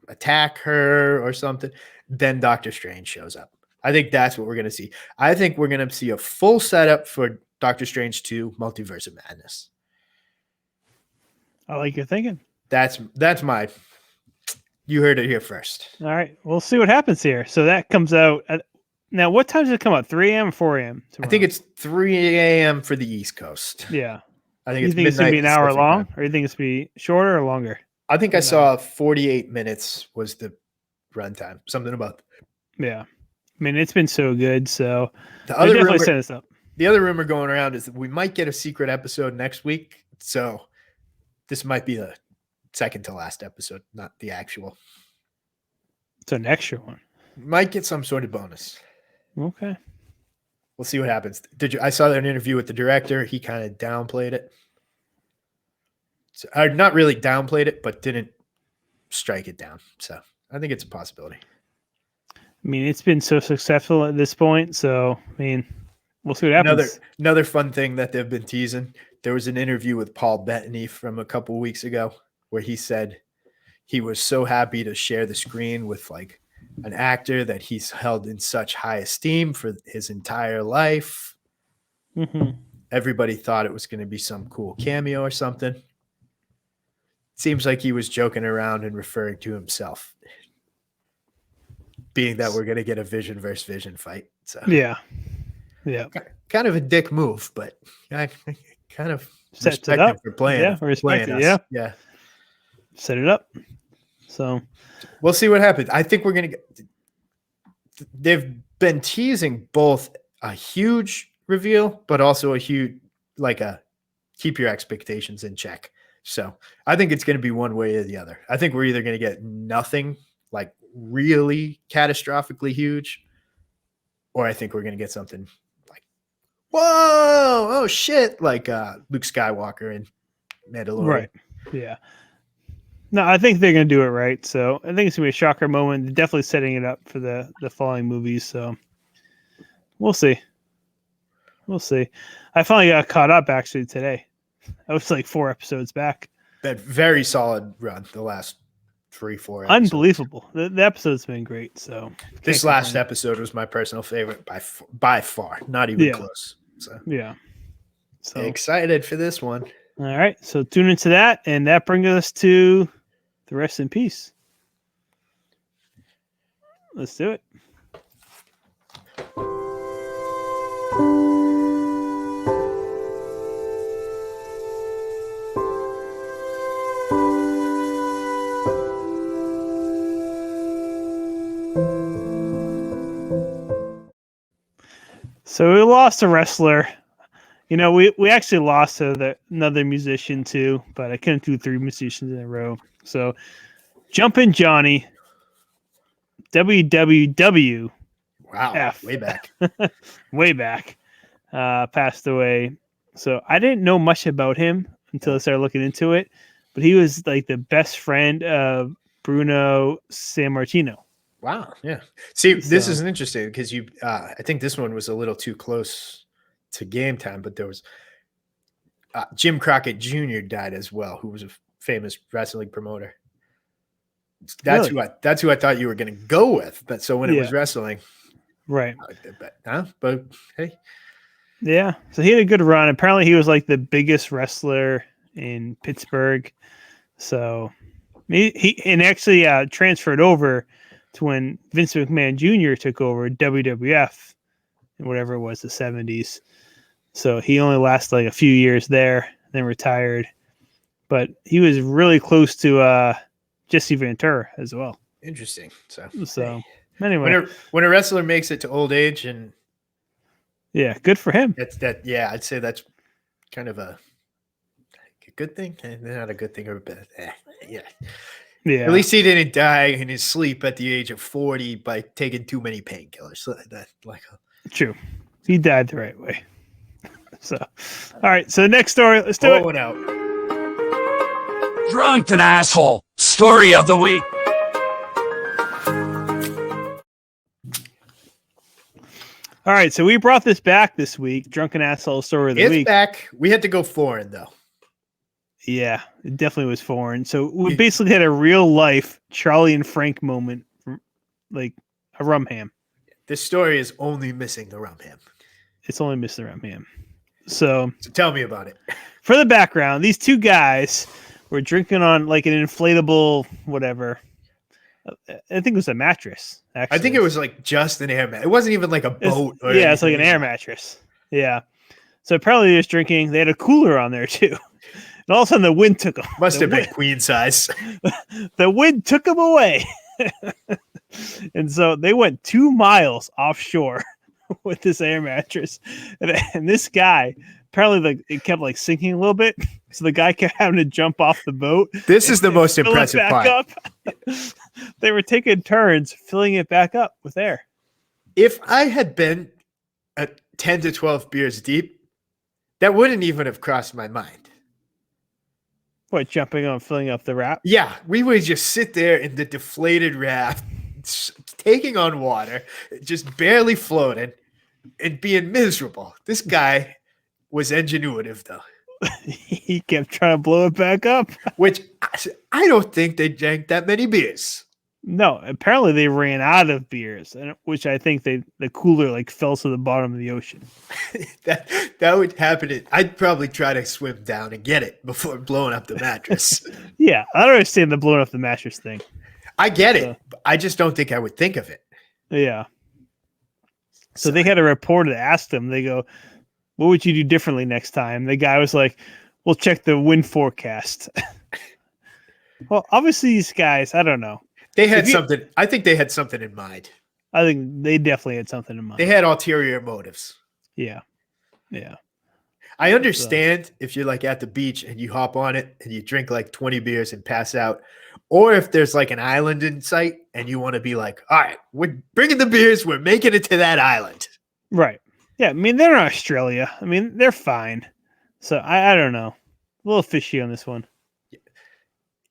C: attack her or something. Then Doctor Strange shows up. I think that's what we're going to see. I think we're going to see a full setup for Doctor Strange 2 Multiverse of Madness.
B: I like your thinking.
C: That's my, you heard it here first.
B: All right. We'll see what happens here. So that comes out now, what time does it come out? 3 a.m. or 4 a.m.?
C: I think it's 3 a.m. for the East Coast.
B: Yeah.
C: I think
B: you think it's going to be an hour long, or you think it's going to be shorter or longer?
C: I think I saw 48 minutes was the runtime. Something about.
B: Yeah. I mean, it's been so good. So
C: the other
B: definitely
C: rumor,
B: set us up.
C: The other rumor going around is that we might get a secret episode next week. So this might be the second to last episode, not the actual.
B: It's an extra one.
C: Might get some sort of bonus.
B: Okay.
C: We'll see what happens. I saw an interview with the director. He kind of downplayed it. So, not really downplayed it, but didn't strike it down. So I think it's a possibility.
B: I mean, it's been so successful at this point. So, I mean, we'll see what happens.
C: Another fun thing that they've been teasing. There was an interview with Paul Bettany from a couple of weeks ago where he said he was so happy to share the screen with like an actor that he's held in such high esteem for his entire life.
B: Mm-hmm.
C: Everybody thought it was going to be some cool cameo or something. Seems like he was joking around and referring to himself, being that we're going to get a Vision versus Vision fight. So
B: yeah,
C: kind of a dick move, but I kind of
B: set it up
C: for playing.
B: Yeah, respect it. Yeah, set it up. So
C: we'll see what happens. I think we're going to get. They've been teasing both a huge reveal, but also a huge keep your expectations in check. So I think it's going to be one way or the other. I think we're either going to get nothing like really catastrophically huge, or I think we're going to get something like, whoa, oh shit, like Luke Skywalker and Mandalorian.
B: Right. Yeah. No, I think they're going to do it right. So I think it's going to be a shocker moment. They're definitely setting it up for the following movies. So we'll see. We'll see. I finally got caught up actually today. I was like 4 episodes back.
C: That very solid run, the last 3-4 episodes.
B: Unbelievable. The episode's been great. So
C: this last episode was my personal favorite by far. Not even close. So
B: yeah. So
C: excited for this one.
B: All right, so tune into that, and that brings us to the rest in peace. Let's do it. So we lost a wrestler. You know, we actually lost to another musician too, but I couldn't do 3 musicians in a row. So Jumpin' Johnny, WWW.
C: Wow,
B: F.
C: way back.
B: Way back, passed away. So I didn't know much about him until I started looking into it, but he was like the best friend of Bruno Sammartino.
C: Wow, yeah. See, this is interesting because I think this one was a little too close to game time, but there was Jim Crockett Jr. died as well, who was a famous wrestling promoter. That's who I thought you were going to go with. But so when it was wrestling,
B: right?
C: But hey,
B: yeah. So he had a good run. Apparently, he was like the biggest wrestler in Pittsburgh. So he actually transferred over to when Vince McMahon Jr. took over WWF in whatever it was, the 70s. So he only lasted like a few years there, then retired. But he was really close to Jesse Ventura as well.
C: Interesting. So
B: anyway,
C: when a wrestler makes it to old age, and
B: good for him.
C: I'd say that's kind of a good thing, and not a good thing or a bad. Yeah. At least he didn't die in his sleep at the age of 40 by taking too many painkillers. So
B: True. He died the right way. So, all right. So the next story, let's do it.
C: Out.
D: Drunken Asshole Story of the Week.
B: All right. So we brought this back this week. Drunken Asshole Story of the Week.
C: It's back. We had to go foreign, though.
B: Yeah, it definitely was foreign. So we basically had a real life Charlie and Frank moment, like a rum ham.
C: This story is only missing the rum ham.
B: It's only missing the rum ham. So
C: tell me about it.
B: For the background, these 2 guys were drinking on like an inflatable whatever. I think it was a mattress. Actually,
C: I think it was like just an air mattress. It wasn't even like a boat.
B: It's like an air mattress. Yeah. So apparently they were drinking. They had a cooler on there too. And all of a sudden the wind took them.
C: Must have been queen size.
B: The wind took them away. And so they went 2 miles offshore with this air mattress. And this guy, apparently like it kept like sinking a little bit. So the guy kept having to jump off the boat.
C: This is the most impressive part.
B: Up. They were taking turns filling it back up with air.
C: If I had been at 10 to 12 beers deep, that wouldn't even have crossed my mind.
B: What, jumping on filling up the raft?
C: Yeah, we would just sit there in the deflated raft, taking on water, just barely floating, and being miserable. This guy was ingenuitive, though.
B: He kept trying to blow it back up.
C: Which I don't think they drank that many beers.
B: No, apparently they ran out of beers, which I think the cooler like fell to the bottom of the ocean.
C: that would happen. I'd probably try to swim down and get it before blowing up the mattress.
B: Yeah, I don't understand the blowing up the mattress thing.
C: I get it. I just don't think I would think of it.
B: Yeah. So they had a reporter that asked them, they go, what would you do differently next time? The guy was like, we'll check the wind forecast. Well, obviously these guys, I don't know.
C: They had something. I think they had something in mind.
B: I think they definitely had something in mind.
C: They had ulterior motives.
B: Yeah. Yeah.
C: I understand if you're like at the beach and you hop on it and you drink like 20 beers and pass out, or if there's like an island in sight and you want to be like, all right, we're bringing the beers. We're making it to that island.
B: Right. Yeah. I mean, they're in Australia. I mean, they're fine. So I don't know. A little fishy on this one.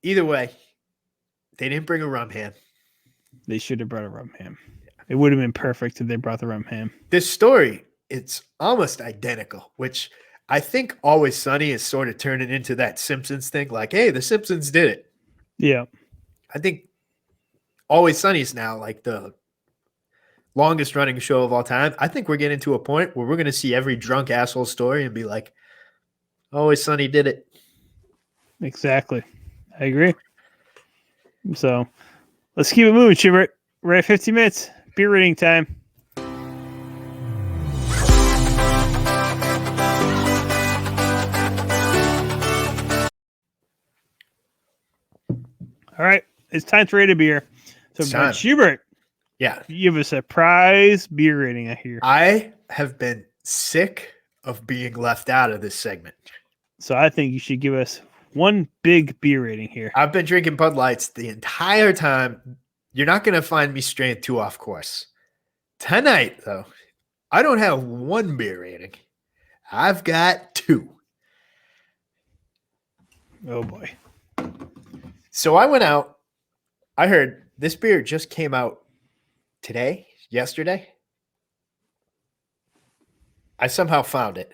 C: Either way, they didn't bring a rum ham.
B: They should have brought a rum ham. It would have been perfect if they brought the rum ham.
C: This story, it's almost identical, which I think Always Sunny is sort of turning into that Simpsons thing. Like, hey, the Simpsons did it.
B: Yeah.
C: I think Always Sunny is now like the longest running show of all time. I think we're getting to a point where we're going to see every drunk asshole story and be like, Always Sunny did it.
B: Exactly. I agree. So let's keep it moving, Schubert. We're at 50 minutes. Beer rating time. All right. It's time to rate a beer. So,
C: It's time.
B: Schubert,
C: Yeah.
B: you have a surprise beer rating, I hear.
C: I have been sick of being left out of this segment.
B: So I think you should give us one big beer rating here.
C: I've been drinking Bud Lights the entire time. You're not going to find me straying too off course. Tonight, though, I don't have one beer rating. I've got two.
B: Oh, boy.
C: So I went out. I heard this beer just came out yesterday. I somehow found it.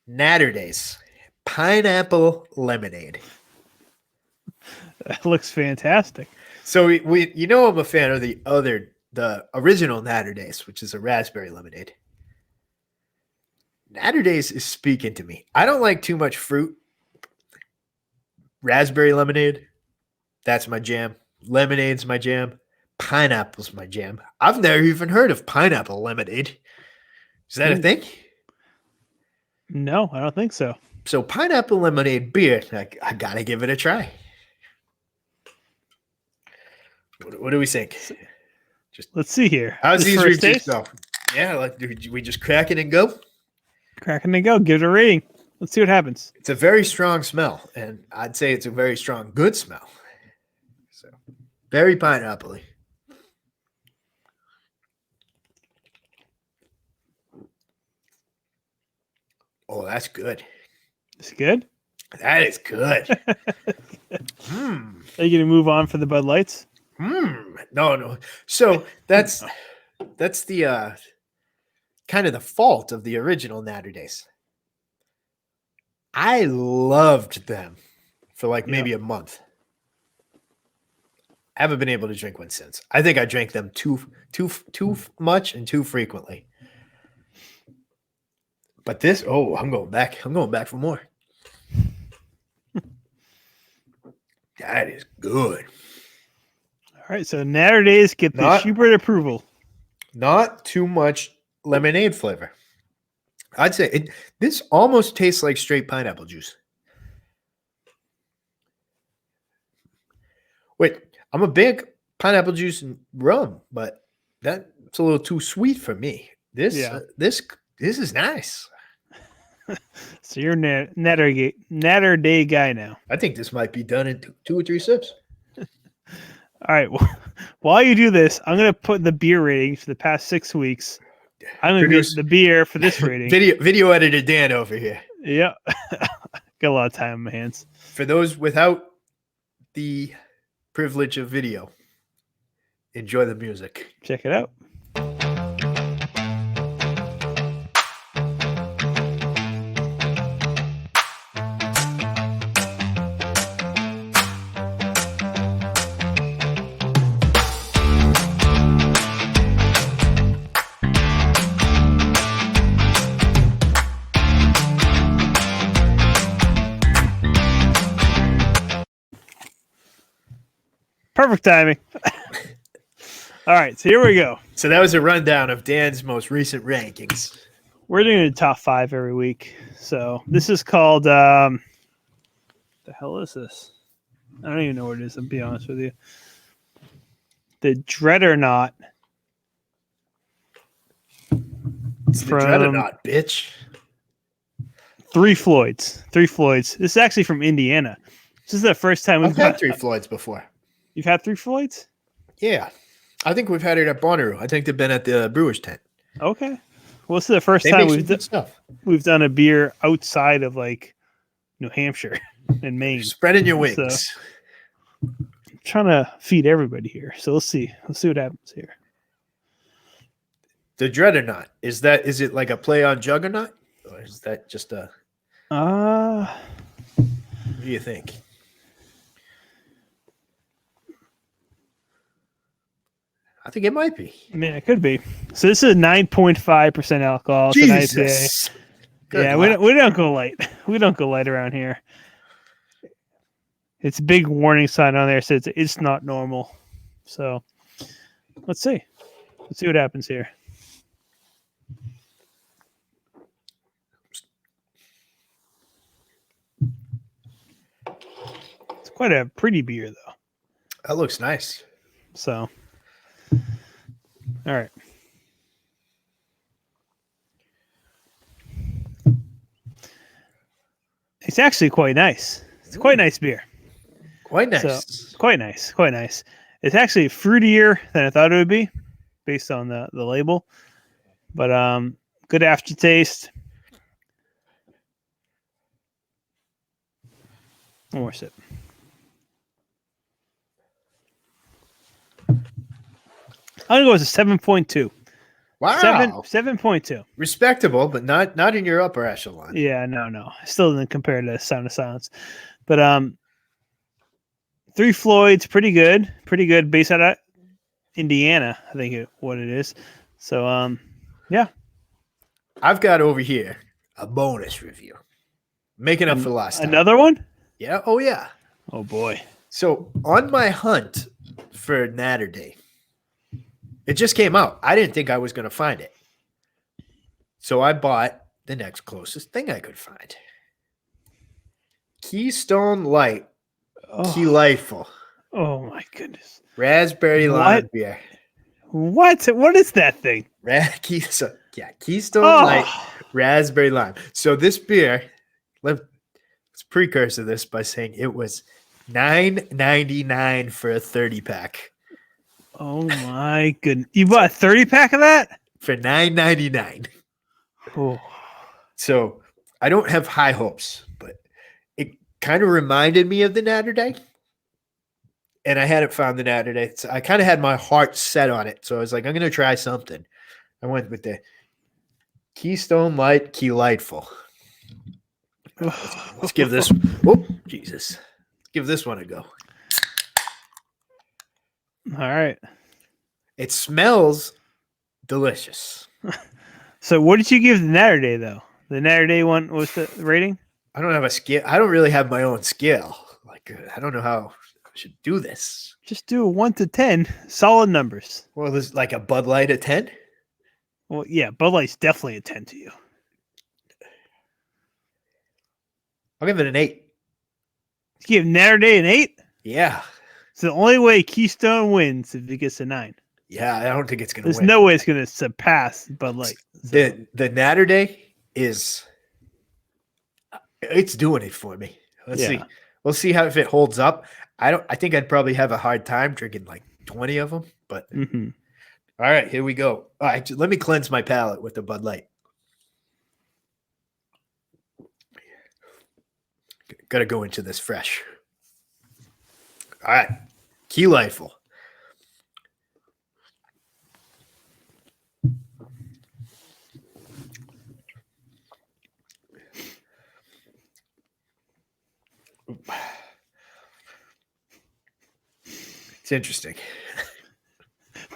C: Natterdays pineapple lemonade.
B: That looks fantastic.
C: So we I'm a fan of the original Natterdays, which is a raspberry lemonade. Natterdays is speaking to me. I don't like too much fruit. Raspberry lemonade, that's my jam. Lemonade's my jam. Pineapple's my jam. I've never even heard of pineapple lemonade. Is that a thing?
B: No, I don't think so.
C: So pineapple lemonade beer, I gotta give it a try. What do we think?
B: Let's see here.
C: How's
B: This
C: these
B: first
C: reviews
B: taste?
C: go? Yeah, like do we just crack it and go?
B: Cracking and go. Give it a rating. Let's see what happens.
C: It's a very strong smell, and I'd say it's a very strong, good smell. So very pineapple-y. Oh, that's good.
B: Is it good?
C: That is good.
B: Are you going to move on for the Bud Lights?
C: No. So that's the kind of the fault of the original Natterdays. I loved them for maybe a month. I haven't been able to drink one since. I think I drank them too much and too frequently. But this, I'm going back. I'm going back for more. That is good.
B: All right, so Natterdays get the Schubert approval.
C: Not too much lemonade flavor. I'd say this almost tastes like straight pineapple juice. Wait, I'm a big pineapple juice and rum, but that's a little too sweet for me. This is nice.
B: So you're a Natterday guy now.
C: I think this might be done in 2 or 3 sips.
B: All right. Well, while you do this, I'm going to put the beer ratings for the past 6 weeks. I'm going to get the beer for this rating.
C: Video editor Dan over here.
B: Yep. Got a lot of time on my hands.
C: For those without the privilege of video, enjoy the music.
B: Check it out. Perfect timing. All right, so here we go.
C: So that was a rundown of Dan's most recent rankings.
B: We're doing a top 5 every week. So this is called the hell is this? I don't even know what it is, to be honest with you. The Dread or Not.
C: It's the Dread or Not, bitch.
B: Three Floyds. This is actually from Indiana. This is the first time
C: I've had 3 Floyds before.
B: You've had 3 Floyds?
C: Yeah. I think we've had it at Bonnaroo. I think they've been at the Brewers tent.
B: Okay. Well, this is the first time we've done a beer outside of New Hampshire and Maine.
C: Spreading your wings.
B: So, I'm trying to feed everybody here. So let's see. Let's see what happens here.
C: The Dread or Not. Is it like a play on Juggernaut? Or is that just a what do you think? I think it might be.
B: I mean, it could be. So this is 9.5% alcohol.
C: Jesus.
B: Yeah, we don't go light. We don't go light around here. It's a big warning sign on there. Says it's not normal. So let's see. Let's see what happens here. It's quite a pretty beer, though.
C: That looks nice.
B: So, all right. It's actually quite nice. It's quite nice beer.
C: Quite nice.
B: So, quite nice. Quite nice. It's actually fruitier than I thought it would be, based on the label. But good aftertaste. One more sip. I'm gonna go with a 7.2.
C: Wow.
B: 7.2.
C: Respectable, but not in your upper echelon.
B: Yeah, no. Still didn't compare to Sound of Silence. But Three Floyds, pretty good. Pretty good based out of Indiana, I think what it is. So yeah.
C: I've got over here a bonus review. Making up for last time.
B: Another one?
C: Yeah. Oh yeah.
B: Oh boy.
C: So on my hunt for Natter Day, it just came out. I didn't think I was going to find it. So I bought the next closest thing I could find. Keystone Light. Delightful.
B: Oh my goodness.
C: Raspberry lime beer.
B: What? What is that thing?
C: Keystone Light raspberry lime. So this beer, let's precursor this by saying it was $9.99 for a 30-pack.
B: Oh my goodness. You bought a 30-pack of that?
C: For $9.99.
B: Oh.
C: So I don't have high hopes, but it kind of reminded me of the Natter Day. And I hadn't found the Natter Day. So I kind of had my heart set on it. So I was like, I'm going to try something. I went with the Keystone Light Delightful. Let's give this. Oh, Jesus. Let's give this one a go.
B: All right.
C: It smells delicious.
B: So what did you give the Natter Day, though? The Natter Day one was the rating?
C: I don't have a scale. I don't really have my own scale. Like, I don't know how I should do this.
B: Just do a 1 to 10. Solid numbers.
C: Well, there's like a Bud Light at 10.
B: Well, yeah, Bud Light's definitely a 10 to you.
C: I'll give it an 8.
B: You give Natter Day an 8?
C: Yeah.
B: It's the only way Keystone wins if it gets a 9.
C: Yeah, I don't think it's going to
B: There's
C: win.
B: no way it's going to surpass Bud Light. So.
C: The Natter Day is it's doing it for me. Let's see. We'll see how if it holds up. I think I'd probably have a hard time drinking like 20 of them, but
B: Mm-hmm.
C: All right, here we go. All right, let me cleanse my palate with the Bud Light. Got to go into this fresh. All right, Delightful. It's interesting.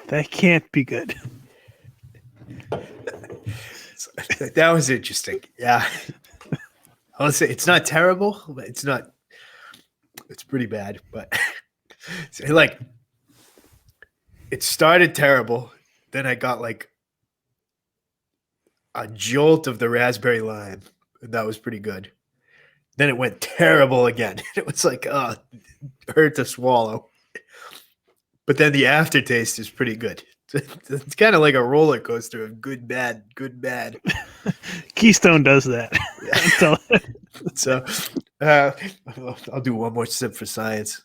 B: That can't be good.
C: That was interesting. Yeah. I'll say it's not terrible, but it's pretty bad. But like it started terrible. Then I got like a jolt of the raspberry lime. And that was pretty good. Then it went terrible again. It was like, it hurt to swallow. But then the aftertaste is pretty good. It's kind of like a roller coaster of good, bad, good, bad.
B: Keystone does that.
C: Yeah. So I'll do one more sip for science.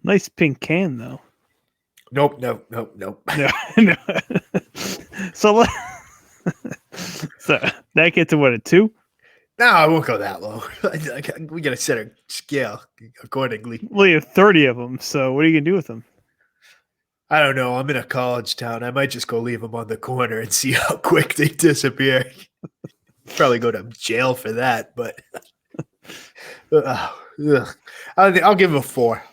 B: Nice pink can, though.
C: Nope. No.
B: No. So that gets to what, a 2?
C: No, I won't go that low. We got to set a scale accordingly.
B: Well, you have 30 of them, so what are you going to do with them?
C: I don't know. I'm in a college town. I might just go leave them on the corner and see how quick they disappear. Probably go to jail for that, but I'll give them a 4.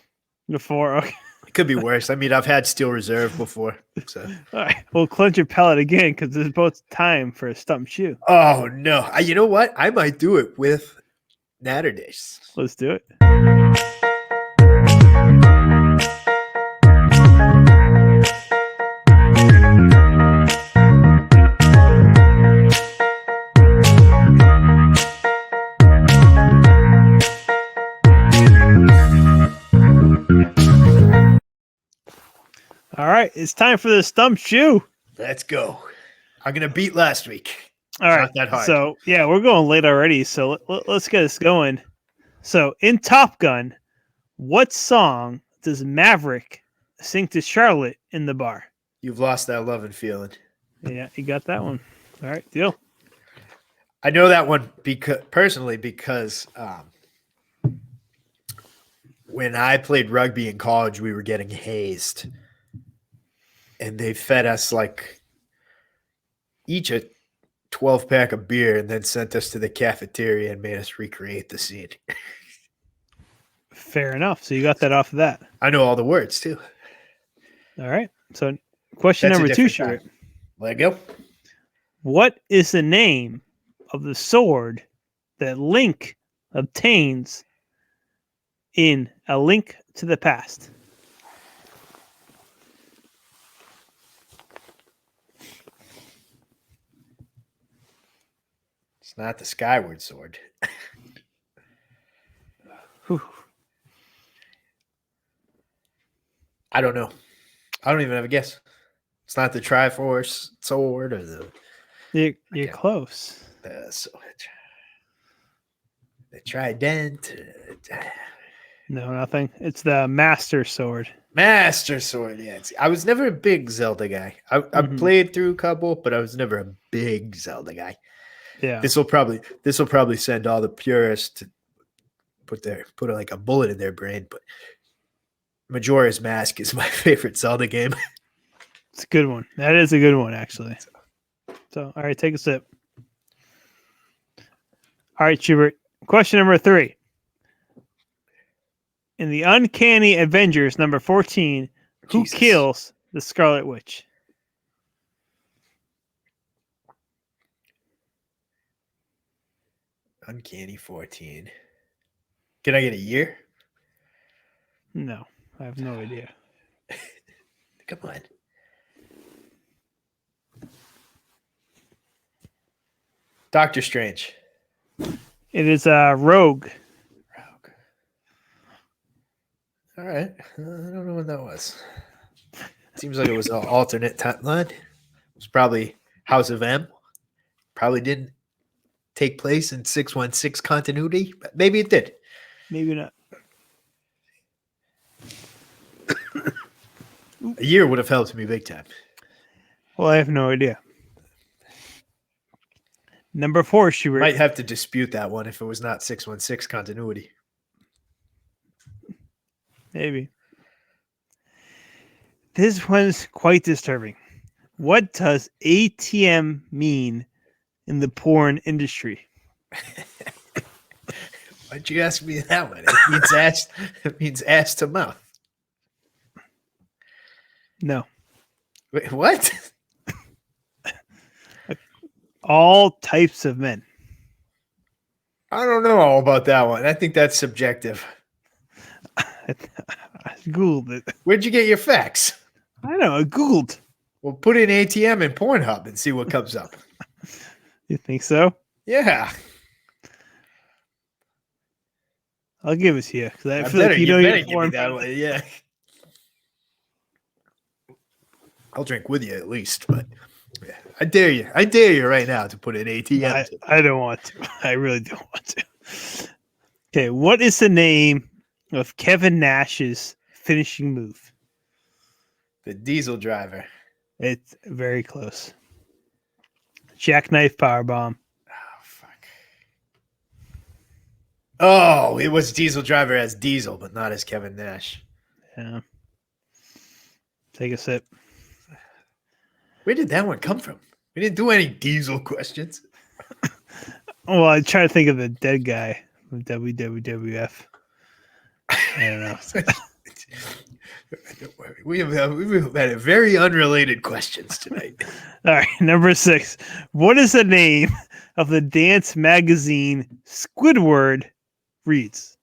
B: A 4, okay.
C: It could be worse. I mean, I've had Steel Reserve before. So.
B: All right. Well, cleanse your palate again because it's both time for a stump shoe.
C: Oh, no. You know what? I might do it with Natterdays.
B: Let's do it. All right, it's time for the stump shoe.
C: Let's go. I'm going to beat last week.
B: All right,
C: not that hard.
B: So yeah, we're going late already. So let's get us going. So in Top Gun, what song does Maverick sing to Charlotte in the bar?
C: You've lost that love and feeling.
B: Yeah, you got that one. All right, deal.
C: I know that one because when I played rugby in college, we were getting hazed. And they fed us like each a 12-pack of beer and then sent us to the cafeteria and made us recreate the scene.
B: Fair enough. So you got that off of that.
C: I know all the words too.
B: All right. So question
C: That's a
B: number 2,
C: different
B: Stuart.
C: time. Let go.
B: What is the name of the sword that Link obtains in A Link to the Past?
C: It's not the Skyward Sword.
B: Whew.
C: I don't know. I don't even have a guess. It's not the Triforce sword or the
B: You're close.
C: sword. The Trident.
B: No, nothing. It's the Master Sword.
C: Master Sword. Yeah, I was never a big Zelda guy. I played through a couple, but I was never a big Zelda guy.
B: Yeah.
C: This will probably send all the purists to put like a bullet in their brain. But Majora's Mask is my favorite Zelda game.
B: It's a good one. That is a good one, actually. So, all right, take a sip. All right, Schubert. Question number 3. In the Uncanny Avengers number 14, who
C: Jesus.
B: kills the Scarlet Witch?
C: Uncanny 14. Can I get a year?
B: No, I have no idea.
C: Come on. Doctor Strange.
B: It is Rogue.
C: All right. I don't know when that was. Seems like it was an alternate timeline. It was probably House of M. Probably didn't take place in 616 continuity, but maybe it did.
B: Maybe not.
C: A year would have helped me big time.
B: Well, I have no idea. Number 4, Schubert.
C: Might have to dispute that one if it was not 616 continuity.
B: Maybe. This one's quite disturbing. What does ATM mean in the porn industry?
C: Why'd you ask me that one? It means ass to mouth.
B: No.
C: Wait, what?
B: All types of men.
C: I don't know all about that one. I think that's subjective.
B: I Googled it.
C: Where'd you get your facts?
B: I know. I Googled.
C: Well, put in ATM and Pornhub and see what comes up.
B: You think so?
C: Yeah.
B: I'll give it to you. Because I feel
C: better,
B: like you know your
C: give me
B: porn.
C: that way. Yeah. I'll drink with you at least, but yeah. I dare you. I dare you right now to put in ATM.
B: I don't want to. I really don't want to. Okay, what is the name of Kevin Nash's finishing move?
C: The diesel driver.
B: It's very close. Jackknife powerbomb.
C: Oh, fuck. Oh, it was diesel driver as Diesel, but not as Kevin Nash.
B: Yeah. Take a sip.
C: Where did that one come from? We didn't do any diesel questions.
B: Well, I try to think of the dead guy from WWF. I don't know.
C: Don't worry. We've had very unrelated questions tonight.
B: All right, number 6. What is the name of the dance magazine Squidward reads.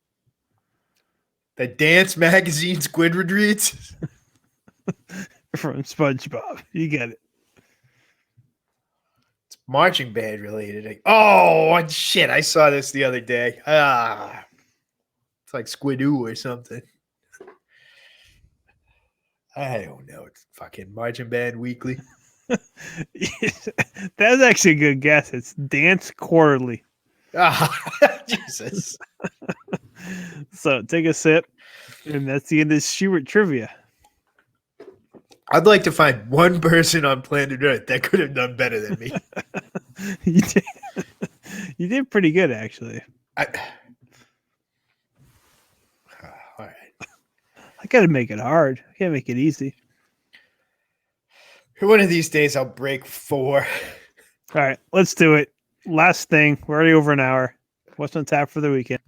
C: The dance magazine Squidward reads.
B: From SpongeBob. You get it.
C: It's marching band related. Oh, shit. I saw this the other day. It's like Squidoo or something. I don't know. It's fucking Marching Band Weekly.
B: That's actually a good guess. It's Dance Quarterly.
C: Jesus.
B: So take a sip, and that's the end of Schubert trivia.
C: I'd like to find one person on planet Earth that could have done better than me.
B: You did pretty good, actually.
C: All right.
B: I got to make it hard. I can't make it easy.
C: One of these days, I'll break 4.
B: All right, let's do it. Last thing. We're already over an hour. What's on tap for the weekend?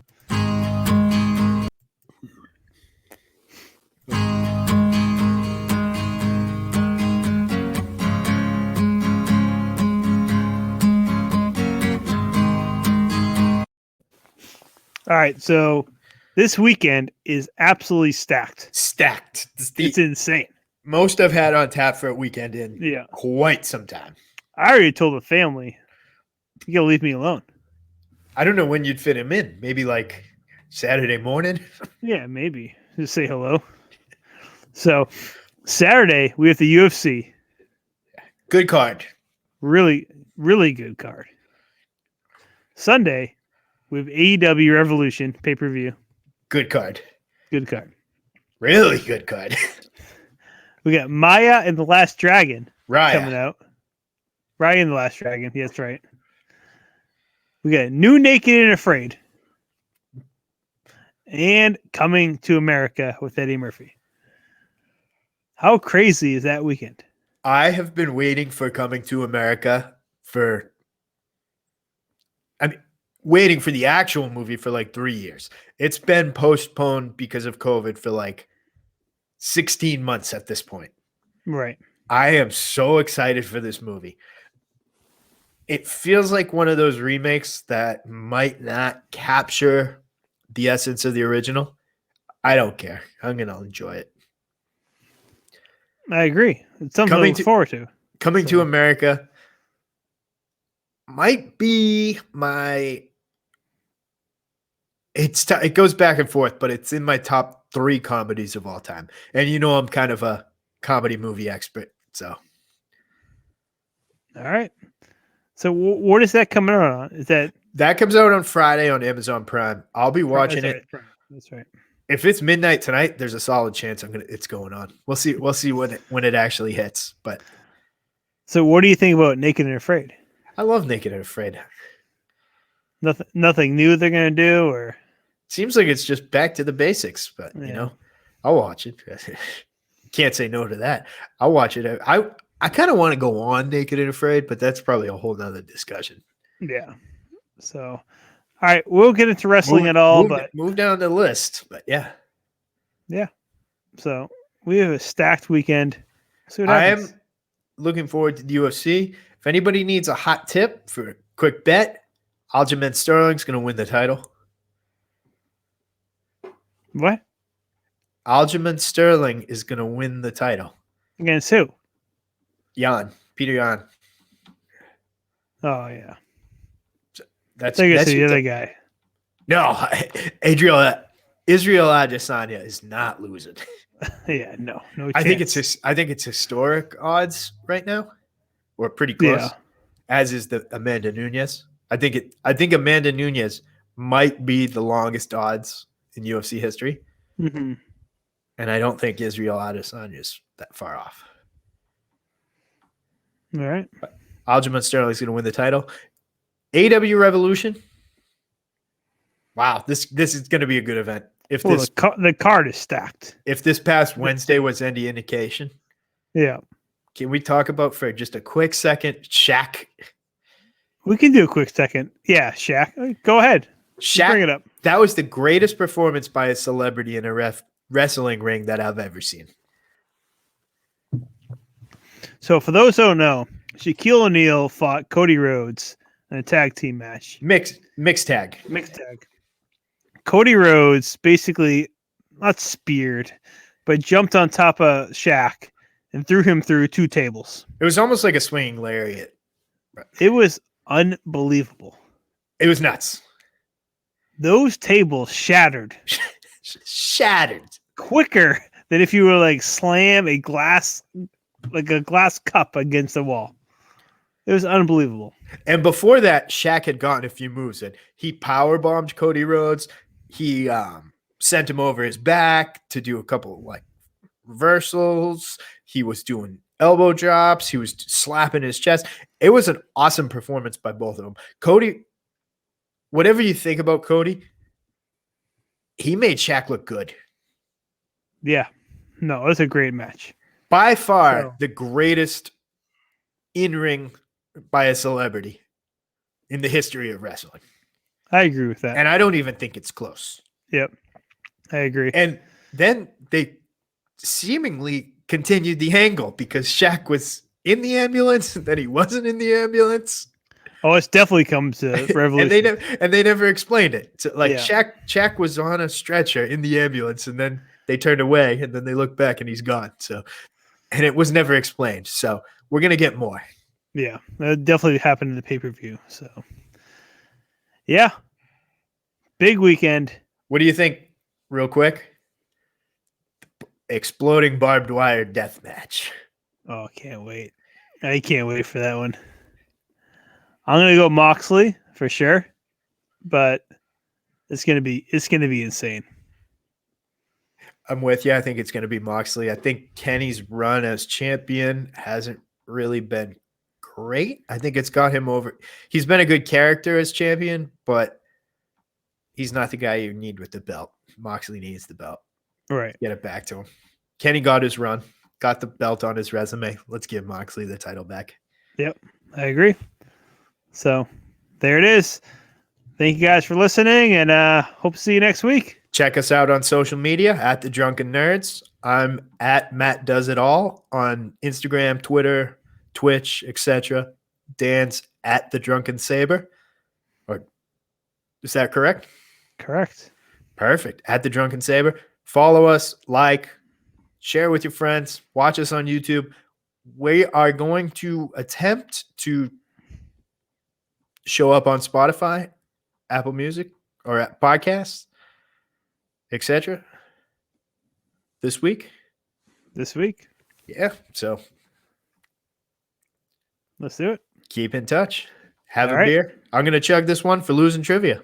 B: All right, so this weekend is absolutely stacked.
C: Stacked.
B: It's insane.
C: Most I've had on tap for a weekend in quite some time.
B: I already told the family, you gotta leave me alone.
C: I don't know when you'd fit him in. Maybe like Saturday morning?
B: Yeah, maybe. Just say hello. So Saturday, we have the UFC.
C: Good card.
B: Really, really good card. Sunday, we have AEW Revolution pay-per-view.
C: Good card.
B: Good card.
C: Really good card.
B: We got Maya and the Last Dragon coming
C: Raya.
B: out. Raya and the Last Dragon. Yeah, that's right. We got New Naked and Afraid. And Coming to America with Eddie Murphy. How crazy is that weekend?
C: I have been waiting for Coming to America waiting for the actual movie for like 3 years. It's been postponed because of COVID for like 16 months at this point.
B: Right.
C: I am so excited for this movie. It feels like one of those remakes that might not capture the essence of the original. I don't care. I'm going to enjoy it.
B: I agree. It's something to look forward to.
C: Coming to America might be my... It goes back and forth, but it's in my top 3 comedies of all time. And you know I'm kind of a comedy movie expert, so...
B: All right. So what is that coming out on? Is
C: that comes out on Friday on Amazon Prime? I'll be watching it.
B: Right. That's right.
C: If it's midnight tonight, there's a solid chance it's going on. We'll see when it actually hits. But
B: so what do you think about Naked and Afraid?
C: I love Naked and Afraid.
B: Nothing new they're gonna do, or
C: seems like it's just back to the basics. But you know, I'll watch it. Can't say no to that. I'll watch it. I kind of want to go on Naked and Afraid, but that's probably a whole nother discussion.
B: Yeah. So, all right, we'll get into wrestling at all, but
C: move down the list. But yeah.
B: So we have a stacked weekend. See what
C: I
B: happens.
C: am looking forward to the UFC. If anybody needs a hot tip for a quick bet, Aljamain Sterling's going to win the title.
B: What?
C: Aljamain Sterling is going to win the title.
B: Against who?
C: Peter Yan.
B: Oh yeah.
C: That's
B: the other guy.
C: No, Israel Adesanya is not losing.
B: Yeah, no chance.
C: I think it's historic odds right now, or pretty close.
B: Yeah.
C: As is the Amanda Nunes. I think Amanda Nunes might be the longest odds in UFC history,
B: Mm-hmm.
C: and I don't think Israel Adesanya is that far off.
B: All right.
C: Aljamain Sterling is going to win the title. AW Revolution. Wow, this is going to be a good event. If
B: the card is stacked.
C: If this past Wednesday was any indication,
B: yeah.
C: Can we talk about for just a quick second, Shaq?
B: We can do a quick second. Yeah, Shaq. Go ahead.
C: Shaq,
B: bring it up.
C: That was the greatest performance by a celebrity in a wrestling ring that I've ever seen.
B: So for those who don't know, Shaquille O'Neal fought Cody Rhodes in a tag team match.
C: Mixed tag.
B: Cody Rhodes basically not speared, but jumped on top of Shaq and threw him through 2 tables.
C: It was almost like a swinging lariat.
B: It was unbelievable.
C: It was nuts.
B: Those tables shattered
C: Shattered.
B: quicker than if you were like slam a glass cup against the wall. It was unbelievable.
C: And before that, Shaq had gotten a few moves in. He power bombed Cody Rhodes. He sent him over his back to do a couple of like reversals. He was doing elbow drops. He was slapping his chest. It was an awesome performance by both of them. Cody, whatever you think about Cody, he made Shaq look good.
B: Yeah. No, it was a great match.
C: By far the greatest in-ring by a celebrity in the history of wrestling.
B: I agree with that.
C: And I don't even think it's close.
B: Yep. I agree.
C: And then they seemingly continued the angle because Shaq was in the ambulance and then he wasn't in the ambulance.
B: Oh, it's definitely come to Revolution.
C: and they never explained it. So like
B: Yeah.
C: Shaq was on a stretcher in the ambulance and then they turned away and then they looked back and he's gone. So, and it was never explained. So we're going to get more.
B: Yeah, that definitely happened in the pay-per-view. So, yeah, big weekend.
C: What do you think, real quick? Exploding barbed wire death match.
B: Oh, can't wait. I can't wait for that one. I'm gonna go Moxley for sure, but it's gonna be insane.
C: I'm with you. I think it's going to be Moxley. I think Kenny's run as champion hasn't really been great. I think it's got him over. He's been a good character as champion, but he's not the guy you need with the belt. Moxley needs the belt.
B: Right.
C: Get it back to him. Kenny got his run, got the belt on his resume. Let's give Moxley the title back.
B: Yep, I agree. So there it is. Thank you guys for listening, and hope to see you next week.
C: Check us out on social media at the Drunken Nerds. I'm at Matt Does It All on Instagram, Twitter, Twitch, etc. Dan's at the Drunken Saber. Or is that correct?
B: Correct.
C: Perfect. At the Drunken Saber. Follow us, like, share with your friends, watch us on YouTube. We are going to attempt to show up on Spotify, Apple Music, or at podcasts, etc. This week. Yeah. So
B: Let's do it.
C: keep in touch. Have
B: All
C: a
B: right.
C: beer. I'm going to chug this one for losing trivia.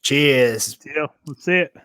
C: Cheers.
B: Deal. Let's see it.